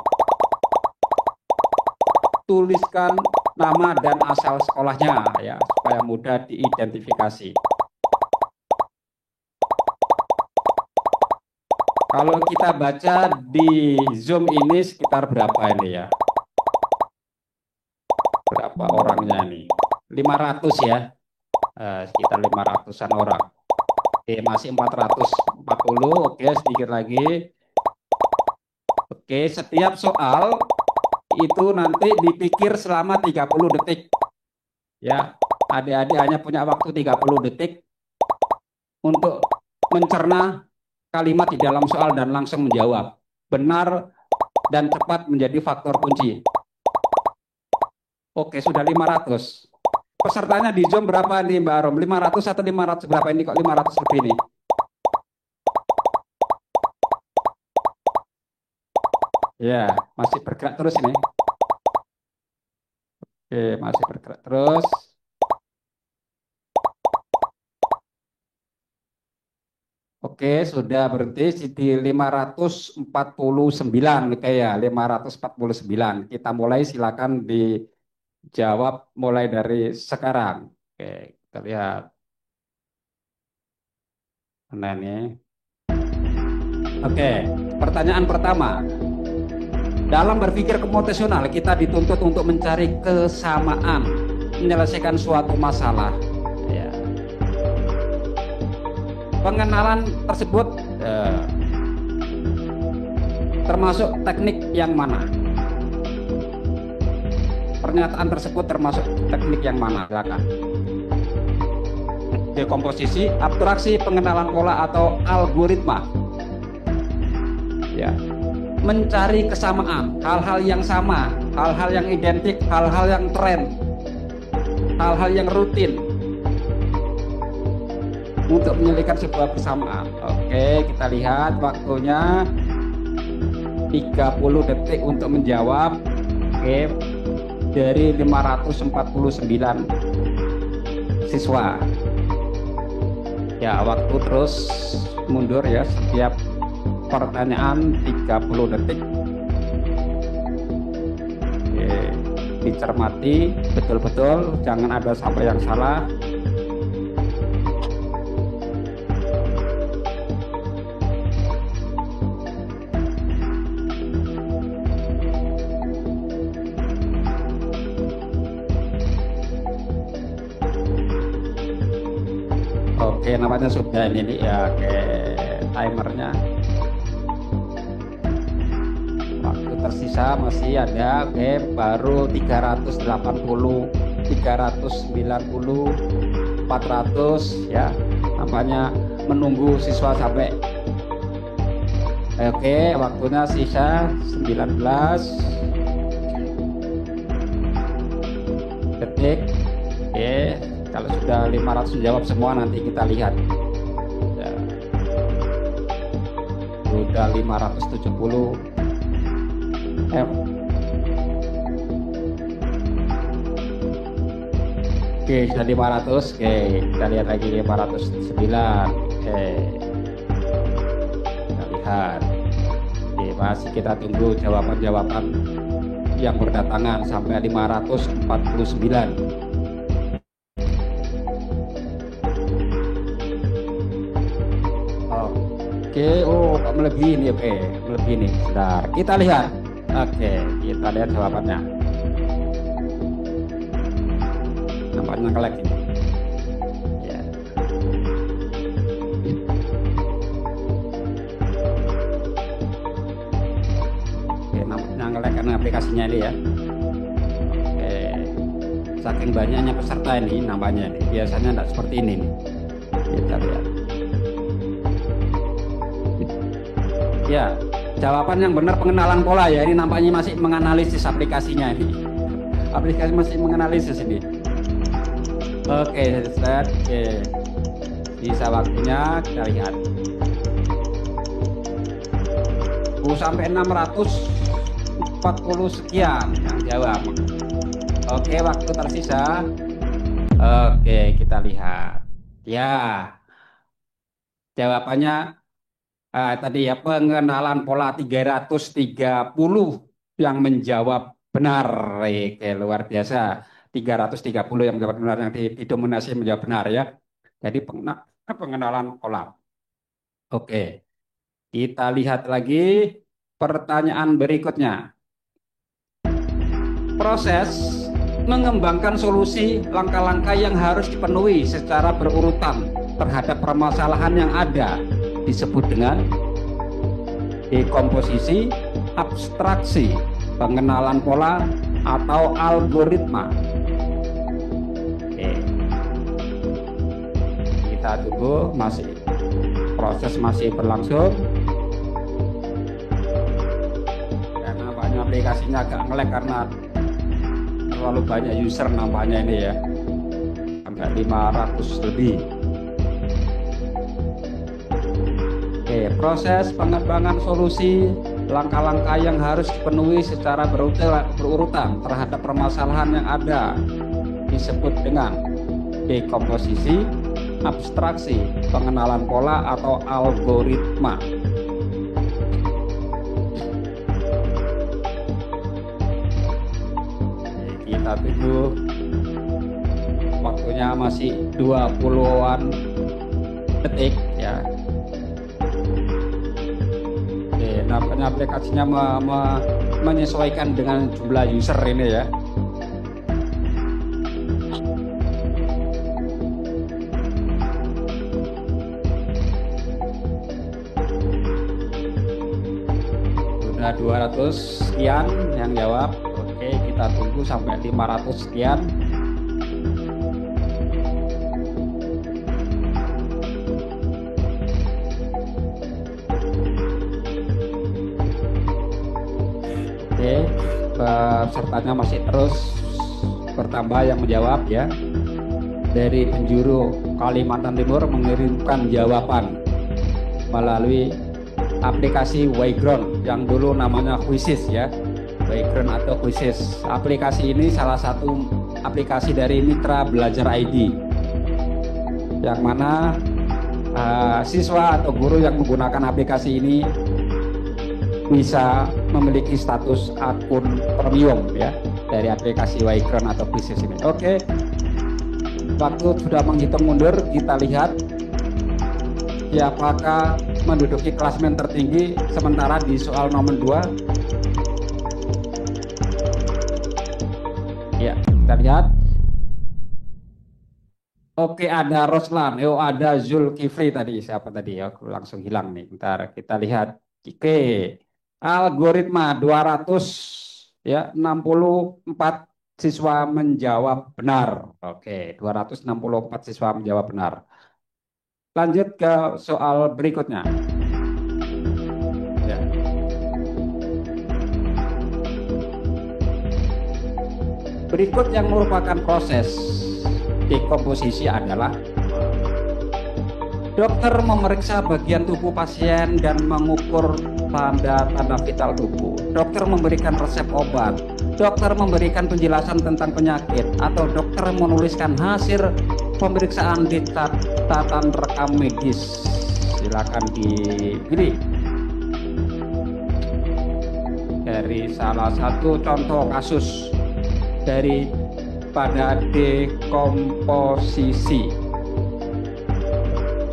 Tuliskan nama dan asal sekolahnya ya supaya mudah diidentifikasi. Kalau kita baca di Zoom ini sekitar berapa ini ya? Berapa orangnya ini? 500 ya. Sekitar 500-an orang. Oke, masih 440. Oke, sedikit lagi. Oke, setiap soal itu nanti dipikir selama 30 detik. Ya, adik-adik hanya punya waktu 30 detik untuk mencerna kalimat di dalam soal dan langsung menjawab. Benar dan cepat menjadi faktor kunci. Oke, sudah 500. Pesertanya di Zoom berapa nih Mbak Arom? 500 atau 500 berapa ini kok 500 lebih nih? Ya, masih bergerak terus ini. Oke, masih bergerak terus. Oke, sudah berhenti di 549. Oke ya, 549. Kita mulai, silakan dijawab mulai dari sekarang. Oke, kita lihat. Nah ini. Oke, pertanyaan pertama. Dalam berpikir komputasional, kita dituntut untuk mencari kesamaan, menyelesaikan suatu masalah. Ya. Pengenalan tersebut termasuk teknik yang mana? Pernyataan tersebut termasuk teknik yang mana? Silakan. Dekomposisi, abstraksi, pengenalan pola atau algoritma. Ya. Mencari kesamaan, hal-hal yang sama, hal-hal yang identik, hal-hal yang tren, hal-hal yang rutin untuk menyelesaikan sebuah kesamaan. Oke, kita lihat waktunya 30 detik untuk menjawab. Oke, dari 549 siswa. Ya, waktu terus mundur ya, setiap pertanyaan 30 detik. Oke, dicermati betul-betul, jangan ada sampai yang salah. Oke, namanya sudah ini ya. Oke, timernya. Waktu tersisa masih ada. Oke, baru 380, 390, 400 ya. Namanya menunggu siswa sampai. Oke, waktunya sisa 19 detik. Oke, kalau sudah 500 jawab semua nanti kita lihat. Ya. Sudah 570. Oke, sudah 500. Oke, kita lihat lagi 509. Oke, kita lihat. Oke, masih kita tunggu jawaban-jawaban yang berdatangan sampai 549. Oke, oh kok melebihi nih, oke, melebihi nih. Sebentar, kita lihat. Oke, kita lihat jawabannya. Nampaknya nge-lag ini. Ya. Oke, nampaknya nge-lag karena aplikasinya ini ya. Oke, saking banyaknya peserta ini nampaknya ini. Biasanya tidak seperti ini nih. Kita lihat. Ya, jawaban yang benar pengenalan pola ya. Ini nampaknya masih menganalisis aplikasinya ini. Aplikasi masih menganalisis ini. Oke, set. Oke. Bisa waktunya kita lihat. Sampai 640 sekian yang jawab. Oke, waktu tersisa. Oke, kita lihat. Ya. Jawabannya tadi ya, pengenalan pola 330 yang menjawab benar. Oke, luar biasa. 330 yang menjawab benar, yang didominasi menjawab benar ya. Jadi pengenalan pola. Oke, kita lihat lagi pertanyaan berikutnya. Proses mengembangkan solusi langkah-langkah yang harus dipenuhi secara berurutan terhadap permasalahan yang ada disebut dengan dekomposisi, abstraksi, pengenalan pola, atau algoritma. Oke. Kita tunggu, proses masih berlangsung. Dan nampaknya aplikasinya agak nge-lag karena terlalu banyak user nampaknya ini ya. Sampai 500 lebih. Oke, proses pengembangan solusi langkah-langkah yang harus dipenuhi secara berurutan terhadap permasalahan yang ada disebut dengan dekomposisi, abstraksi, pengenalan pola, atau algoritma. Oke, kita tunggu. Waktunya masih 20-an detik ya. Nampaknya aplikasinya menyesuaikan dengan jumlah user ini ya. Sudah 200 sekian yang jawab. Oke, kita tunggu sampai 500 sekian. Pesertanya masih terus bertambah yang menjawab ya. Dari penjuru Kalimantan Timur mengirimkan jawaban melalui aplikasi Wayground yang dulu namanya Quizzes ya. Wayground atau Quizzes. Aplikasi ini salah satu aplikasi dari Mitra Belajar ID, yang mana siswa atau guru yang menggunakan aplikasi ini bisa memiliki status akun premium ya dari aplikasi Wayground atau Quizzes ini. Oke, waktu sudah menghitung mundur. Kita lihat siapakah menduduki klasemen tertinggi sementara di soal nomor 2. Ya, kita lihat. Oke, ada Roslan, ada Zulkifli tadi. Siapa tadi? Aku langsung hilang nih. Bentar, kita lihat. Oke. Algoritma 200 ya, 64 siswa menjawab benar. Oke, 264 siswa menjawab benar. Lanjut ke soal berikutnya. Ya. Berikut yang merupakan proses dekomposisi adalah dokter memeriksa bagian tubuh pasien dan mengukur tanda-tanda vital tubuh. Dokter memberikan resep obat. dokter memberikan penjelasan tentang penyakit, atau dokter menuliskan hasil pemeriksaan di catatan rekam medis. Silakan dipilih dari salah satu contoh kasus pada dekomposisi.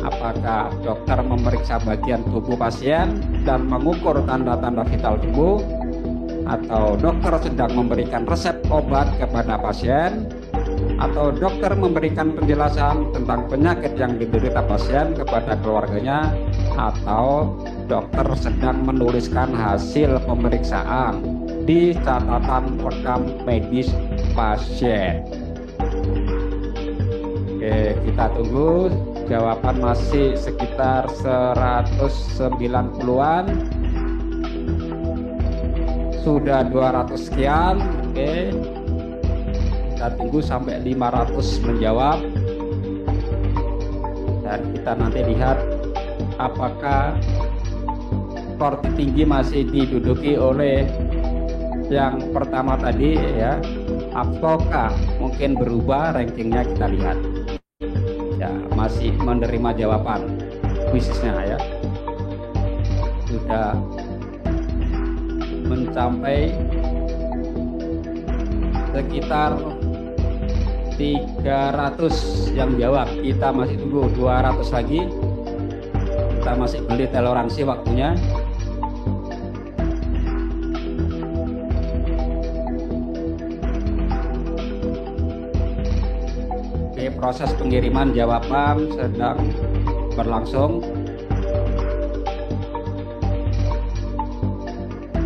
Apakah dokter memeriksa bagian tubuh pasien dan mengukur tanda-tanda vital tubuh, atau dokter sedang memberikan resep obat kepada pasien, atau dokter memberikan penjelasan tentang penyakit yang diderita pasien kepada keluarganya, atau dokter sedang menuliskan hasil pemeriksaan di catatan rekam medis pasien. Oke, kita tunggu. Jawaban masih sekitar 190-an. Sudah 200 sekian. Oke. Kita tunggu sampai 500 menjawab. Dan kita nanti lihat apakah skor tinggi masih diduduki oleh yang pertama tadi ya, ataukah mungkin berubah rankingnya. Kita lihat ya, masih menerima jawaban kuisnya ya, sudah mencapai sekitar 300 yang jawab. Kita masih tunggu 200 lagi. Kita masih beli toleransi waktunya. Oke, proses pengiriman jawaban sedang berlangsung.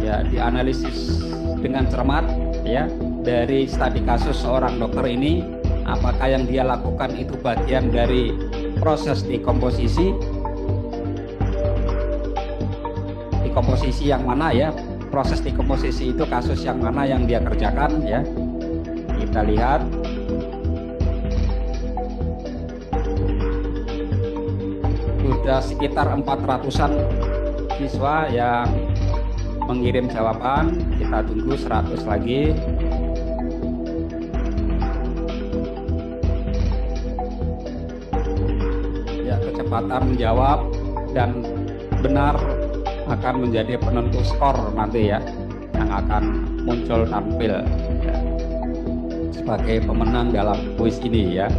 Ya, dianalisis dengan cermat ya, dari studi kasus seorang dokter ini, apakah yang dia lakukan itu bagian dari proses dekomposisi yang mana ya, proses dekomposisi itu kasus yang mana yang dia kerjakan ya. Kita lihat sudah sekitar 400-an siswa yang mengirim jawaban. Kita tunggu 100 lagi. Ya, kecepatan menjawab dan benar akan menjadi penentu skor nanti ya, yang akan muncul tampil ya, sebagai pemenang dalam kuis ini ya.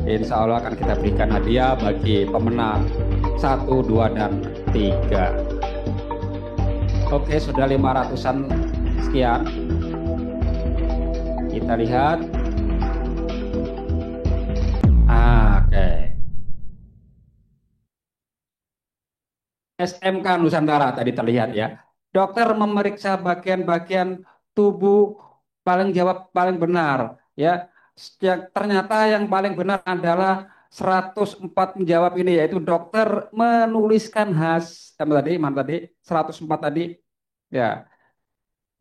Insya Allah akan kita berikan hadiah bagi pemenang 1, 2, dan 3. Oke, sudah 500-an sekian. Kita lihat. Oke. SMK Nusantara tadi terlihat ya. Dokter memeriksa bagian-bagian tubuh, jawab paling benar ya. Ternyata yang paling benar adalah 104 menjawab ini, yaitu dokter menuliskan mana tadi 104 tadi ya.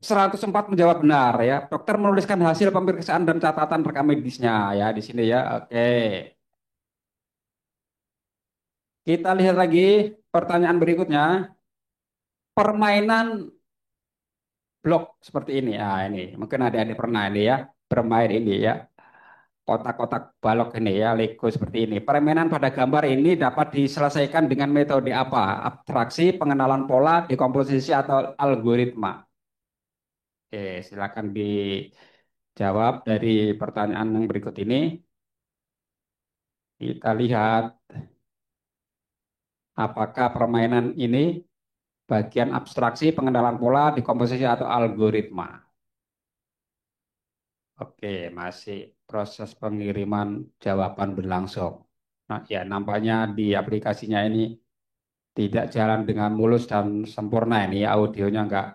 104 menjawab benar ya. Dokter menuliskan hasil pemeriksaan dan catatan rekam medisnya ya di sini ya. Oke. Kita lihat lagi pertanyaan berikutnya. Permainan blok seperti ini. Ya, ini mungkin ada pernah ini ya, bermain ini ya. Kotak-kotak balok ini ya, Lego seperti ini. Permainan pada gambar ini dapat diselesaikan dengan metode apa? Abstraksi, pengenalan pola, dekomposisi, atau algoritma. Oke, silakan dijawab dari pertanyaan yang berikut ini. Kita lihat apakah permainan ini bagian abstraksi, pengenalan pola, dekomposisi, atau algoritma. Oke, masih proses pengiriman jawaban berlangsung. Nah, ya nampaknya di aplikasinya ini tidak jalan dengan mulus dan sempurna ini, audionya nggak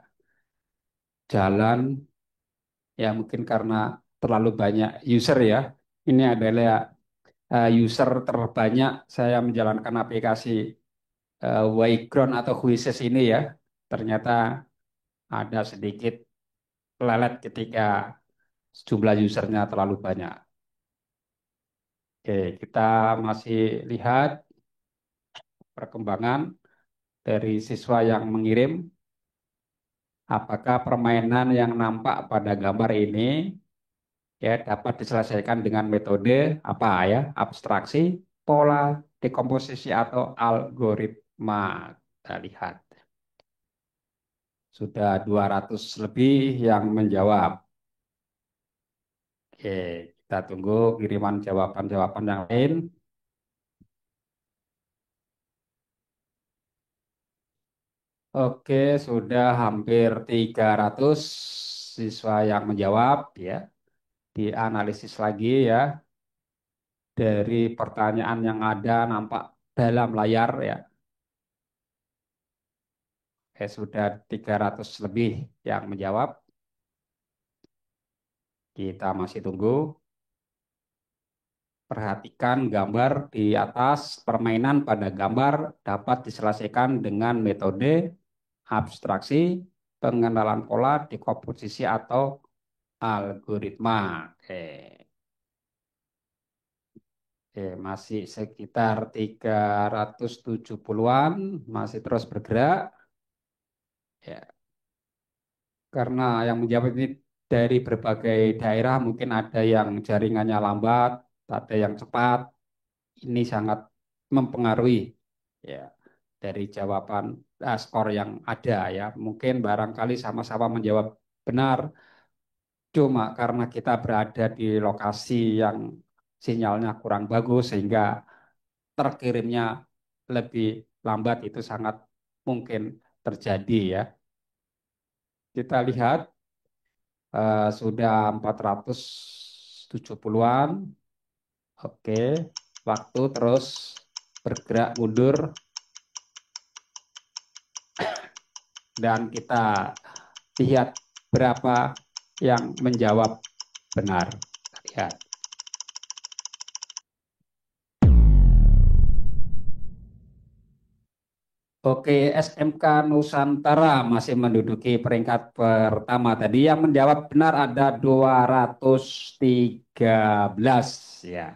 jalan. Ya mungkin karena terlalu banyak user ya. Ini adalah user terbanyak saya menjalankan aplikasi Wayground atau Quizzes ini ya. Ternyata ada sedikit lelet ketika jumlah usernya terlalu banyak. Oke, kita masih lihat perkembangan dari siswa yang mengirim. apakah permainan yang nampak pada gambar ini ya dapat diselesaikan dengan metode apa ya? Abstraksi, pola, dekomposisi atau algoritma. Kita lihat. Sudah 200 lebih yang menjawab. Oke, kita tunggu kiriman jawaban-jawaban yang lain. Oke, sudah hampir 300 siswa yang menjawab ya. Dianalisis lagi ya. Dari pertanyaan yang ada nampak dalam layar ya. Sudah 300 lebih yang menjawab. Kita masih tunggu. Perhatikan gambar di atas. Permainan pada gambar dapat diselesaikan dengan metode abstraksi, pengenalan pola, dekomposisi atau algoritma. Oke. Oke, masih sekitar 370-an, masih terus bergerak. Ya, karena yang menjawab ini dari berbagai daerah, mungkin ada yang jaringannya lambat, ada yang cepat. Ini sangat mempengaruhi ya dari jawaban skor yang ada ya. Mungkin barangkali sama-sama menjawab benar, cuma karena kita berada di lokasi yang sinyalnya kurang bagus sehingga terkirimnya lebih lambat itu sangat mungkin terjadi ya. Kita lihat sudah 470-an. Oke, waktu terus bergerak mundur dan kita lihat berapa yang menjawab benar. Kita lihat. Oke, SMK Nusantara masih menduduki peringkat pertama tadi. Yang menjawab benar ada 213 ya.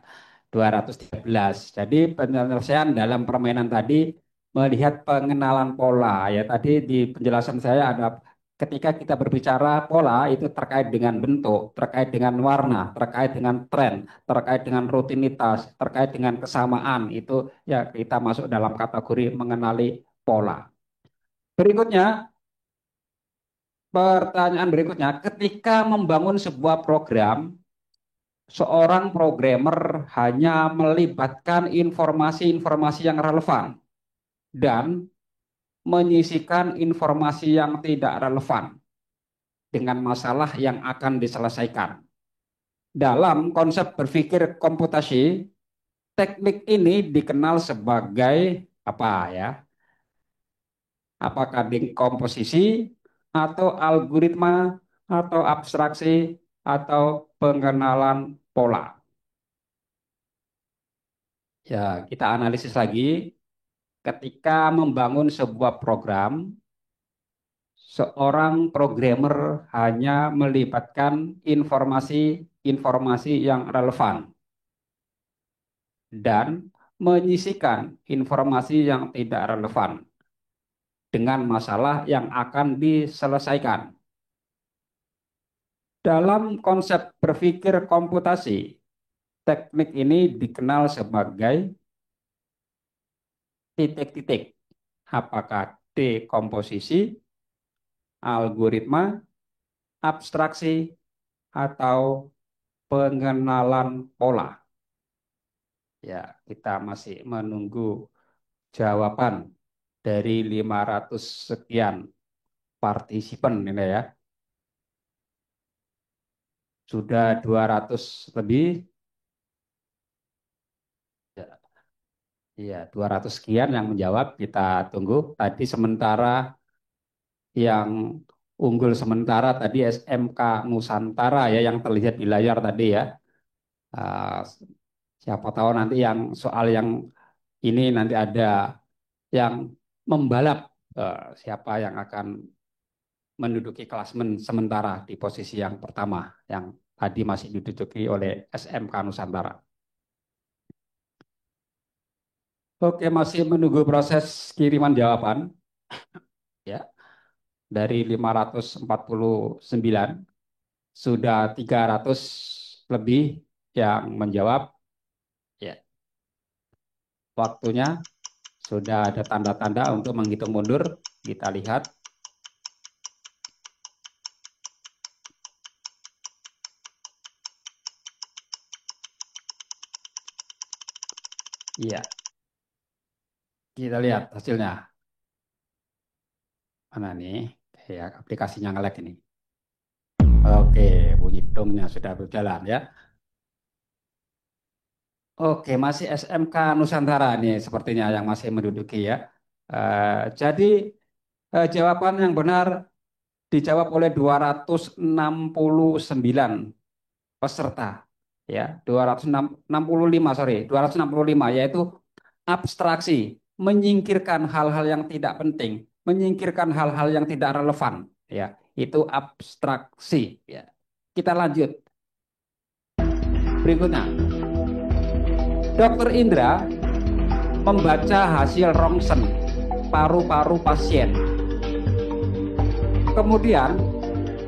213. Jadi penyelesaian dalam permainan tadi melihat pengenalan pola ya. Tadi di penjelasan saya ada ketika kita berbicara pola itu terkait dengan bentuk, terkait dengan warna, terkait dengan tren, terkait dengan rutinitas, terkait dengan kesamaan itu ya kita masuk dalam kategori mengenali pola. Berikutnya, pertanyaan berikutnya, ketika membangun sebuah program, seorang programmer hanya melibatkan informasi-informasi yang relevan dan menyisihkan informasi yang tidak relevan dengan masalah yang akan diselesaikan. Dalam konsep berpikir komputasi, teknik ini dikenal sebagai apa ya? Apakah dekomposisi atau algoritma atau abstraksi atau pengenalan pola. Ya, kita analisis lagi. Ketika membangun sebuah program, seorang programmer hanya melibatkan informasi-informasi yang relevan dan menyisihkan informasi yang tidak relevan dengan masalah yang akan diselesaikan. Dalam konsep berpikir komputasi, teknik ini dikenal sebagai titik-titik. Apakah dekomposisi, algoritma, abstraksi, atau pengenalan pola? Ya, kita masih menunggu jawaban dari 500 sekian partisipan ini ya. Sudah 200 lebih. Iya, 200 sekian yang menjawab. Kita tunggu. Tadi sementara yang unggul sementara tadi SMK Nusantara ya yang terlihat di layar tadi ya. Ah, siapa tahu nanti yang soal yang ini nanti ada yang membalap siapa yang akan menduduki klasemen sementara di posisi yang pertama yang tadi masih diduduki oleh SMK Nusantara. Oke, masih menunggu proses kiriman jawaban. Ya. dari 549 sudah 300 lebih yang menjawab. Ya, waktunya sudah ada tanda-tanda untuk menghitung mundur. Kita lihat. Iya, kita lihat hasilnya. Mana nih? Ya, aplikasinya nge-lag ini. Oke, bunyi dongnya sudah berjalan ya. Oke, masih SMK Nusantara nih sepertinya yang masih menduduki ya. Jadi jawaban yang benar dijawab oleh 269 peserta ya. 265 sorry, 265 yaitu abstraksi, menyingkirkan hal-hal yang tidak penting, menyingkirkan hal-hal yang tidak relevan ya. Itu abstraksi ya. Kita lanjut. Berikutnya. Dokter Indra membaca hasil rongsen paru-paru pasien. Kemudian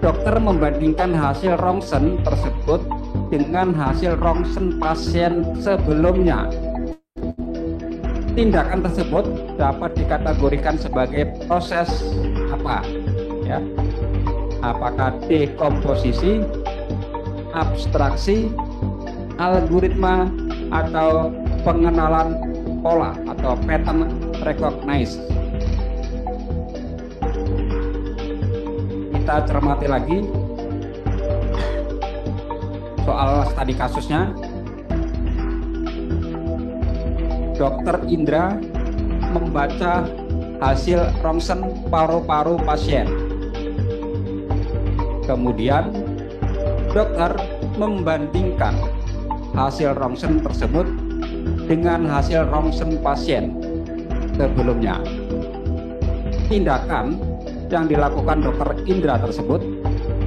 dokter membandingkan hasil rongsen tersebut dengan hasil rongsen pasien sebelumnya. Tindakan tersebut dapat dikategorikan sebagai proses apa? Ya. Apakah dekomposisi, abstraksi, algoritma, atau pengenalan pola atau pattern recognize. Kita cermati lagi soal studi kasusnya. Dokter Indra membaca hasil rongsen paru-paru pasien. Kemudian dokter membandingkan hasil rongsen tersebut dengan hasil rongsen pasien sebelumnya. Tindakan yang dilakukan dokter Indra tersebut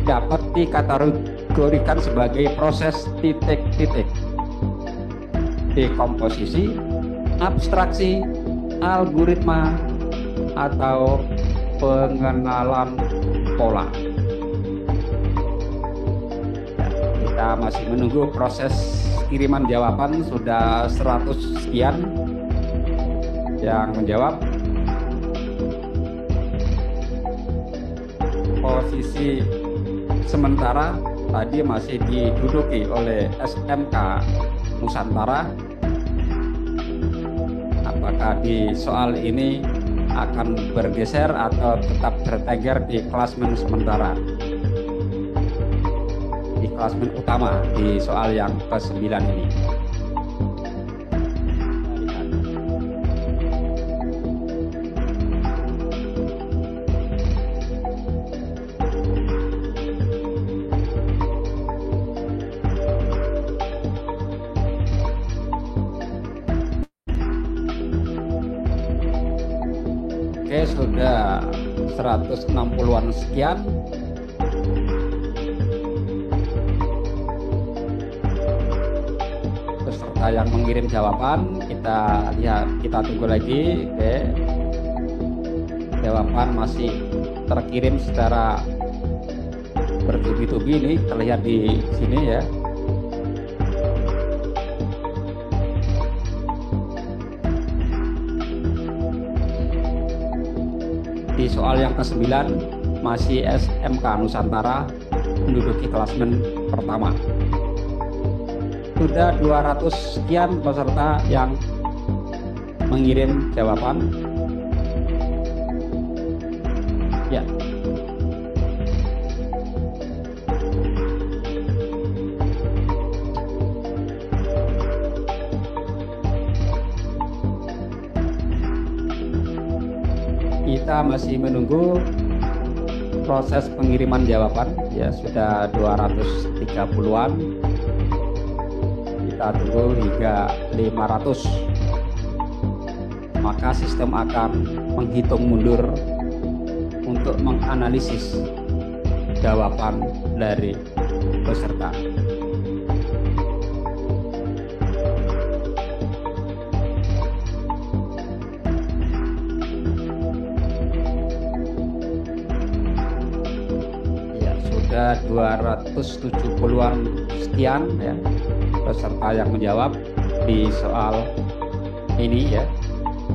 dapat dikategorikan sebagai proses titik-titik. Dekomposisi, abstraksi, algoritma, atau pengenalan pola. Ya, kita masih menunggu proses kiriman jawaban, sudah 100 sekian yang menjawab. Posisi sementara tadi masih diduduki oleh SMK Nusantara. Apakah di soal ini akan bergeser atau tetap bertengger di klasmen sementara? Di klasmen utama di soal yang ke-9 ini. Oke, sudah 160-an sekian. Peserta yang mengirim jawaban, kita lihat, kita tunggu lagi. Oke. Jawaban masih terkirim secara bertubi-tubi, ini terlihat di sini ya. Di soal yang ke-9 masih SMK Nusantara menduduki klasmen pertama. Sudah 200 sekian peserta yang mengirim jawaban. Ya. Kita masih menunggu proses pengiriman jawaban, ya sudah 230-an. Kita tunggu hingga 500. Maka sistem akan menghitung mundur untuk menganalisis jawaban dari peserta. ada 270-an sekian ya peserta yang menjawab di soal ini ya.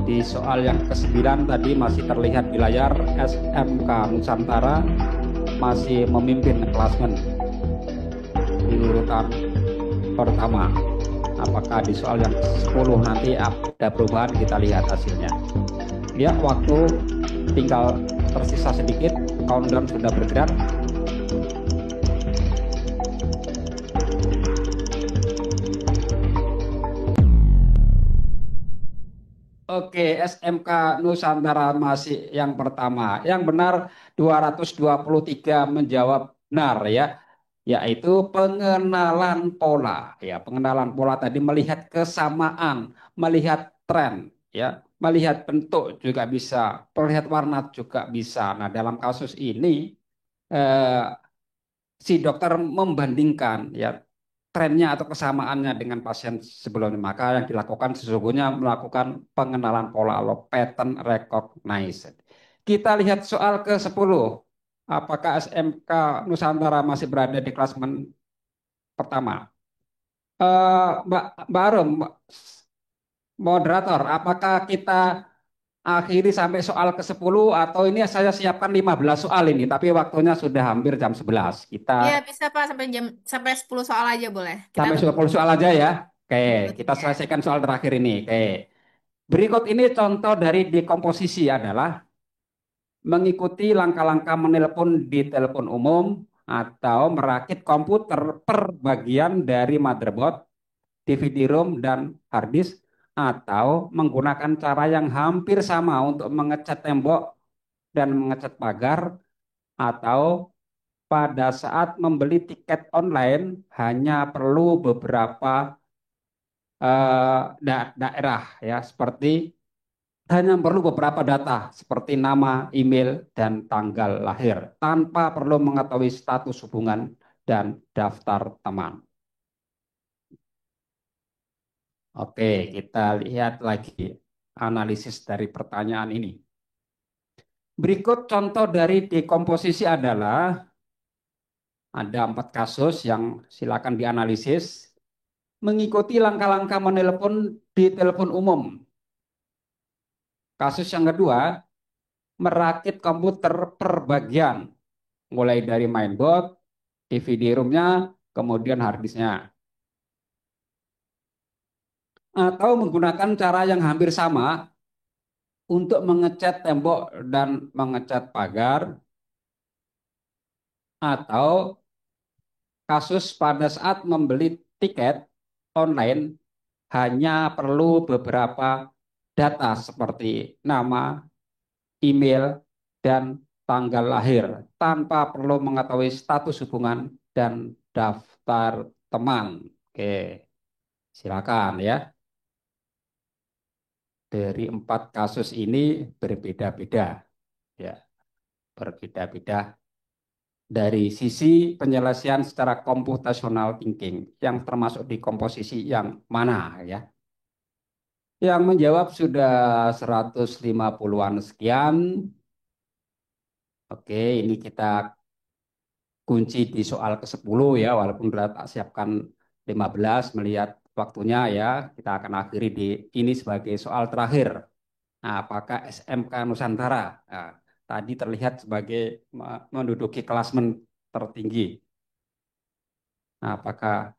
Di soal yang ke-9 tadi masih terlihat di layar SMK Nusantara masih memimpin klasmen di urutan pertama. Apakah di soal yang ke-10 nanti ada perubahan, kita lihat hasilnya. Ya, waktu tinggal tersisa sedikit, countdown sudah bergerak. Oke, SMK Nusantara masih yang pertama. Yang benar 223 menjawab benar ya, yaitu pengenalan pola. Ya, pengenalan pola tadi melihat kesamaan, melihat tren ya, melihat bentuk juga bisa, melihat warna juga bisa. Nah, dalam kasus ini eh, si dokter membandingkan ya trennya atau kesamaannya dengan pasien sebelumnya. Maka yang dilakukan sesungguhnya melakukan pengenalan pola atau pattern recognition. Kita lihat soal ke-10. Apakah SMK Nusantara masih berada di klasemen pertama? Mbak Arum, moderator, apakah kita akhiri sampai soal ke-10 atau ini saya siapkan 15 soal ini, tapi waktunya sudah hampir jam 11. Kita Iya, bisa Pak sampai 10 soal aja boleh. Kita sampai tunggu 10 soal aja ya. Oke, kita 23. selesaikan soal terakhir ini. Oke. Berikut ini contoh dari dekomposisi adalah mengikuti langkah-langkah menelpon di telepon umum atau merakit komputer per bagian dari motherboard, DVD-ROM, dan hard disk, atau menggunakan cara yang hampir sama untuk mengecat tembok dan mengecat pagar, atau pada saat membeli tiket online hanya perlu beberapa daerah ya, seperti hanya perlu beberapa data seperti nama, email, dan tanggal lahir tanpa perlu mengetahui status hubungan dan daftar teman. Oke, kita lihat lagi analisis dari pertanyaan ini. Berikut contoh dari dekomposisi adalah ada 4 kasus yang silakan dianalisis. Mengikuti langkah-langkah menelepon di telepon umum. Kasus yang kedua, merakit komputer per bagian, mulai dari mainboard, DVD-ROM-nya, kemudian harddisknya. Atau menggunakan cara yang hampir sama untuk mengecat tembok dan mengecat pagar, atau kasus pada saat membeli tiket online hanya perlu beberapa data seperti nama, email, dan tanggal lahir tanpa perlu mengetahui status hubungan dan daftar teman. Oke, silakan ya. Dari 4 kasus ini berbeda-beda ya, berbeda-beda dari sisi penyelesaian secara computational thinking yang termasuk di komposisi yang mana ya. Yang menjawab sudah 150-an sekian. Oke, ini kita kunci di soal ke-10 ya, walaupun sudah tak siapkan 15 melihat waktunya ya, kita akan akhiri di ini sebagai soal terakhir. Nah, apakah SMK Nusantara tadi terlihat sebagai menduduki klasmen tertinggi? Nah, apakah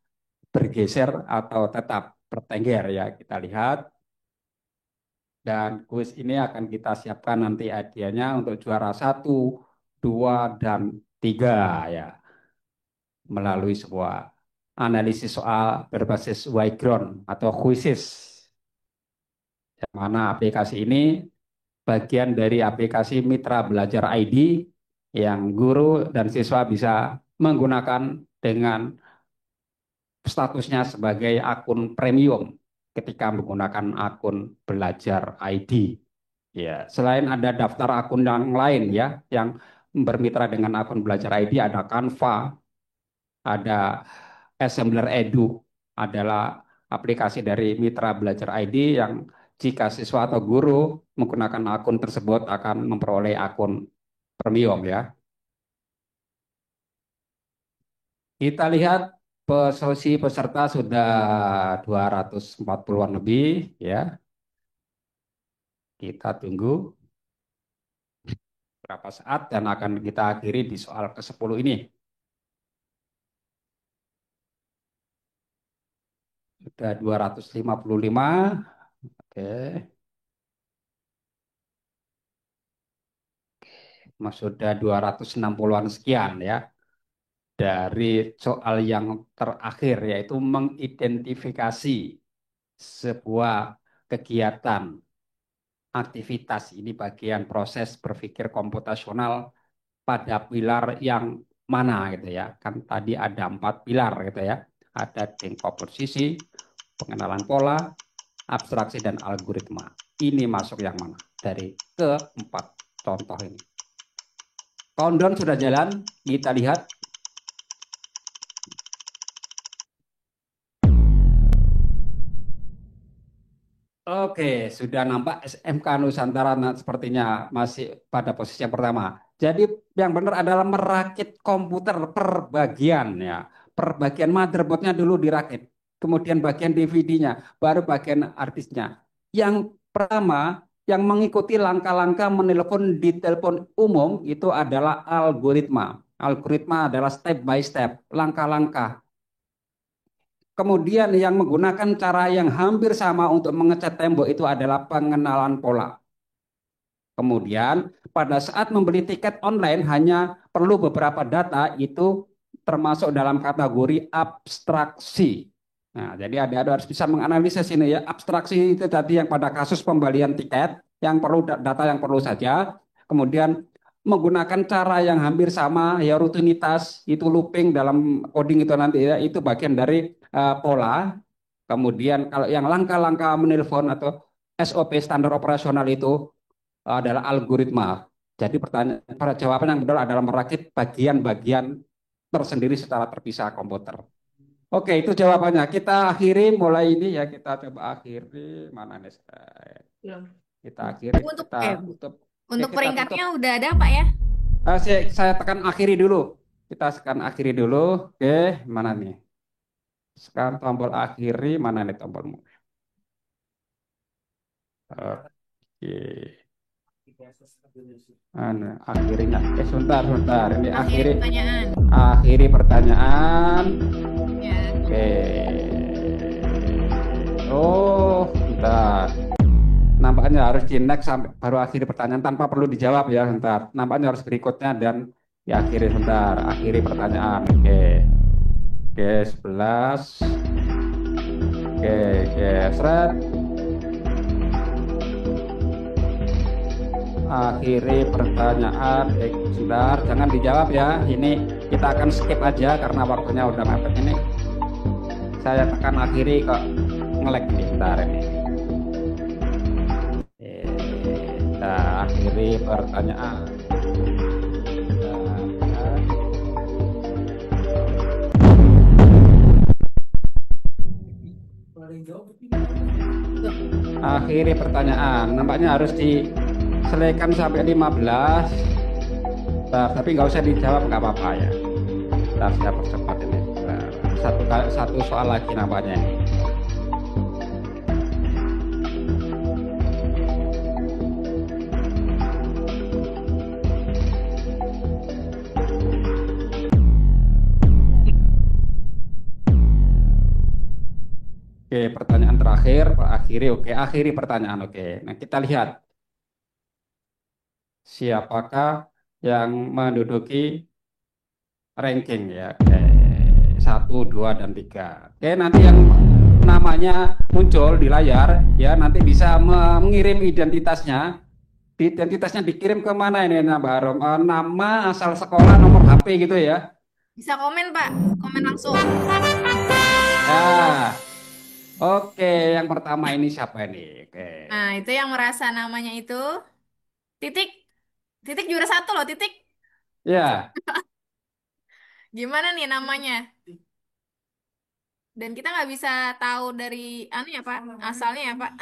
bergeser atau tetap bertengger ya, kita lihat. Dan kuis ini akan kita siapkan nanti hadiahnya untuk juara 1, 2, dan 3 ya, melalui sebuah analisis soal berbasis Wycron atau quizzes. Yang mana aplikasi ini bagian dari aplikasi Mitra Belajar ID yang guru dan siswa bisa menggunakan dengan statusnya sebagai akun premium ketika menggunakan akun Belajar ID. Ya, selain ada daftar akun yang lain ya, yang bermitra dengan akun Belajar ID, ada Canva, ada Assembler Edu, adalah aplikasi dari Mitra Belajar ID yang jika siswa atau guru menggunakan akun tersebut akan memperoleh akun premium ya. Kita lihat posisi peserta sudah 240-an lebih ya. Kita tunggu berapa saat dan akan kita akhiri di soal ke-10 ini. Sudah 255. Oke. Sudah 260-an sekian ya. Dari soal yang terakhir yaitu mengidentifikasi sebuah kegiatan aktivitas ini bagian proses berpikir komputasional pada pilar yang mana gitu ya. Kan tadi ada 4 pilar gitu ya. Ada dekomposisi, pengenalan pola, abstraksi dan algoritma. Ini masuk yang mana dari keempat contoh ini? Countdown sudah jalan, kita lihat. Oke, sudah nampak SMK Nusantara sepertinya masih pada posisi yang pertama. Jadi yang benar adalah merakit komputer per bagian ya. Per bagian motherboardnya dulu dirakit. Kemudian bagian DVD-nya, baru bagian artisnya. Yang pertama, yang mengikuti langkah-langkah menelpon di telepon umum itu adalah algoritma. Algoritma adalah step by step, langkah-langkah. Kemudian yang menggunakan cara yang hampir sama untuk mengecat tembok itu adalah pengenalan pola. Kemudian pada saat membeli tiket online hanya perlu beberapa data itu termasuk dalam kategori abstraksi. Nah, jadi adik-adik harus bisa menganalisis ini ya. Abstraksi itu tadi yang pada kasus pembelian tiket yang perlu data yang perlu saja. Kemudian menggunakan cara yang hampir sama ya rutinitas itu looping dalam coding itu nanti ya itu bagian dari pola. Kemudian kalau yang langkah-langkah menelpon atau SOP standar operasional itu adalah algoritma. Jadi pertanyaan jawaban yang benar adalah merakit bagian-bagian tersendiri secara terpisah komputer. Oke, itu jawabannya. Kita akhiri mulai ini ya kita coba akhiri mana nih? Kita akhiri Untuk kita tutup. untuk Kita peringkatnya tutup. udah ada Pak ya? Saya tekan akhiri dulu. Kita tekan akhiri dulu. Oke, mana nih? Sekarang tombol akhiri mana nih tombolmu? Oke. Akhirnya. Sebentar. Ini Akhiri pertanyaan. akhiri pertanyaan. Ya. Oke. Oh, bentar. Nampaknya harus di next sampai baru akhiri pertanyaan tanpa perlu dijawab ya, bentar. Nampaknya harus berikutnya dan diakhiri sebentar. Akhiri pertanyaan. Oke. Oke, 11. Oke, seret. Akhiri pertanyaan. Sebentar, jangan dijawab ya. Ini kita akan skip aja karena waktunya udah mepet ini. Saya tekan akhiri kok nge-lag nih, bentar ini. Kita akhiri pertanyaan. Akhiri pertanyaan. Nampaknya harus diselesaikan sampai 15. Tapi nggak usah dijawab, nggak apa-apa ya. Saya percepat ini. Satu soal lagi nampaknya ini. Oke, pertanyaan terakhir, akhiri pertanyaan. Oke, nah kita lihat siapakah yang menduduki ranking ya. Oke, 1, 2, dan 3. Oke, nanti yang namanya muncul di layar ya nanti bisa mengirim identitasnya. Identitasnya dikirim ke mana ini Mbak Arom? Nama, asal sekolah, nomor HP gitu ya. Bisa komen Pak, komen langsung. Ya. Oke, yang pertama ini siapa ini? Oke. Nah, itu yang merasa namanya itu titik. Titik juara 1 loh, titik. Ya. Gimana nih namanya? Dan kita nggak bisa tahu dari anu ya Pak, asalnya ya Pak.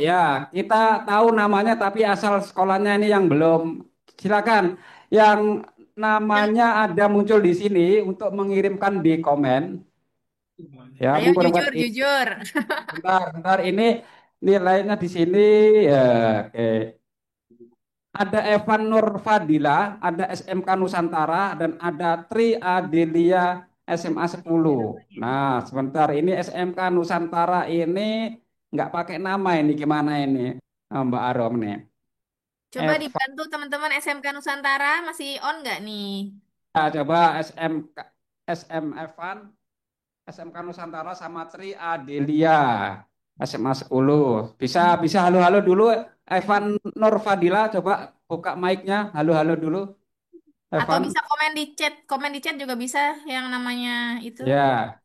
Ya, kita tahu namanya tapi asal sekolahnya ini yang belum. Silakan. Yang namanya ada muncul di sini untuk mengirimkan di komen. Ya, Ayo mengirimkan jujur, jujur. bentar, bentar. Ini nilainya di sini ya, oke. Ada Evan Nur Fadila, ada SMK Nusantara, dan ada Tri Adelia SMA 10. Nah, sebentar ini SMK Nusantara ini nggak pakai nama ini gimana ini Mbak Arom nih. Coba Evan, dibantu teman-teman SMK Nusantara, masih on nggak nih? coba SMK SM Evan, SMK Nusantara sama Tri Adelia SMA 10. Bisa bisa halo-halo dulu Evan Nur Fadila, coba buka mic-nya. Halo-halo dulu Atau Evan. bisa komen di chat juga bisa yang namanya itu. Ya.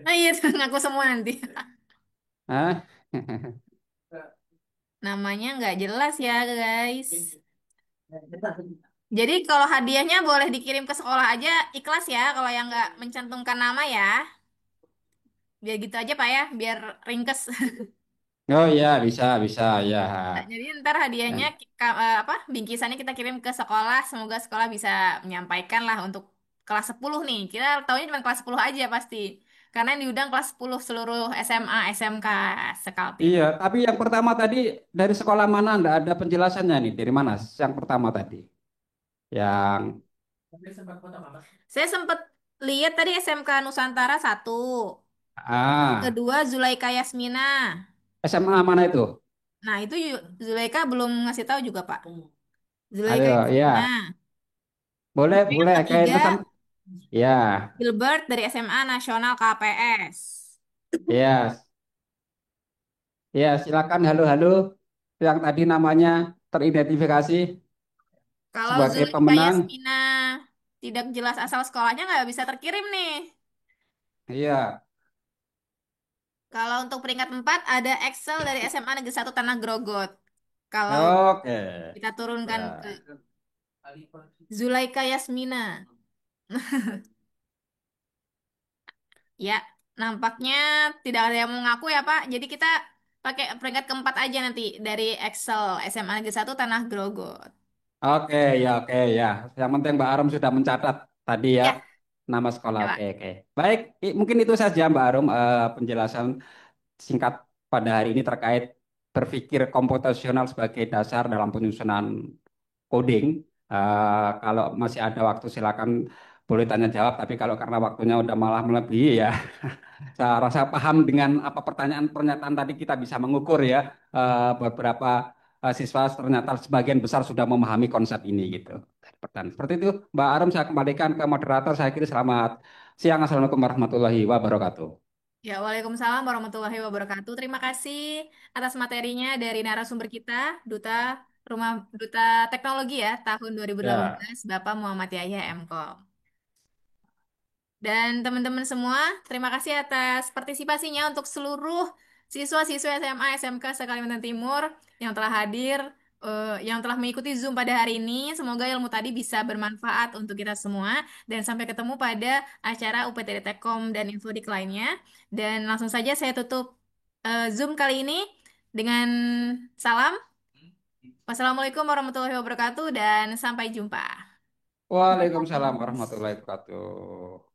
Nah iya, ngaku semua nanti. Hah? Namanya nggak jelas ya guys. Jadi kalau hadiahnya boleh dikirim ke sekolah aja, ikhlas ya kalau yang nggak mencantumkan nama ya. Biar gitu aja Pak ya, biar ringkes. Oh iya, bisa, bisa, ya. Nah, jadi ntar hadiahnya apa bingkisannya kita kirim ke sekolah. Semoga sekolah bisa menyampaikan lah untuk kelas 10 nih. Kita tahunya cuma kelas 10 aja pasti. Karena yang diundang kelas 10 seluruh SMA, SMK Sekaltim. Iya, tapi yang pertama tadi dari sekolah mana Anda ada penjelasannya nih? Dari mana? Yang pertama tadi. Yang Saya sempat lihat tadi SMK Nusantara satu. ah, Kedua Zulaika Yasmina. SMA mana itu? Nah, itu Zulaika belum ngasih tahu juga, Pak. Zulaika Ayo, Yasmina. ya. Boleh, Yang boleh. Kayak ketiga Nusant. Ya, Gilbert dari SMA Nasional KPS. ya, ya. Silakan halo-halo. Yang tadi namanya teridentifikasi Kalau sebagai Zulaika pemenang. Yasmina tidak jelas asal sekolahnya nggak bisa terkirim nih. Iya. Kalau untuk peringkat 4 ada Excel dari SMA Negeri 1 Tanah Grogot. Kalau Oke. kita turunkan ke Ya. Zulaika Yasmina. Ya, nampaknya tidak ada yang mau ngaku ya, Pak. Jadi kita pakai peringkat keempat aja nanti dari Excel SMA Negeri 1 Tanah Grogot. Oke, ya, oke, ya. Yang penting Mbak Arum sudah mencatat tadi ya Ya, nama sekolah. ya, Oke, Pak. oke. Baik, mungkin itu saja Mbak Arum penjelasan singkat pada hari ini terkait berpikir komputasional sebagai dasar dalam penyusunan coding. Kalau masih ada waktu silakan boleh tanya jawab. Tapi kalau karena waktunya udah malah melebihi ya, saya rasa paham dengan apa pertanyaan pernyataan tadi kita bisa mengukur ya beberapa siswa ternyata sebagian besar sudah memahami konsep ini gitu. Pertanyaan seperti itu, Mbak Arum saya kembalikan ke moderator. Saya kira selamat siang. Assalamualaikum warahmatullahi wabarakatuh. Ya, Waalaikumsalam warahmatullahi wabarakatuh. Terima kasih atas materinya dari narasumber kita, Duta Duta Teknologi ya, tahun Ya. 2018, Bapak Muhammad Yahya MKom. Dan teman-teman semua, terima kasih atas partisipasinya untuk seluruh siswa-siswa SMA SMK se-Kalimantan Timur yang telah hadir, yang telah mengikuti Zoom pada hari ini. Semoga ilmu tadi bisa bermanfaat untuk kita semua. Dan sampai ketemu pada acara UPTD Tekom dan Infodik lainnya. Dan langsung saja saya tutup Zoom kali ini dengan salam. Wassalamualaikum warahmatullahi wabarakatuh dan sampai jumpa. Waalaikumsalam warahmatullahi wabarakatuh.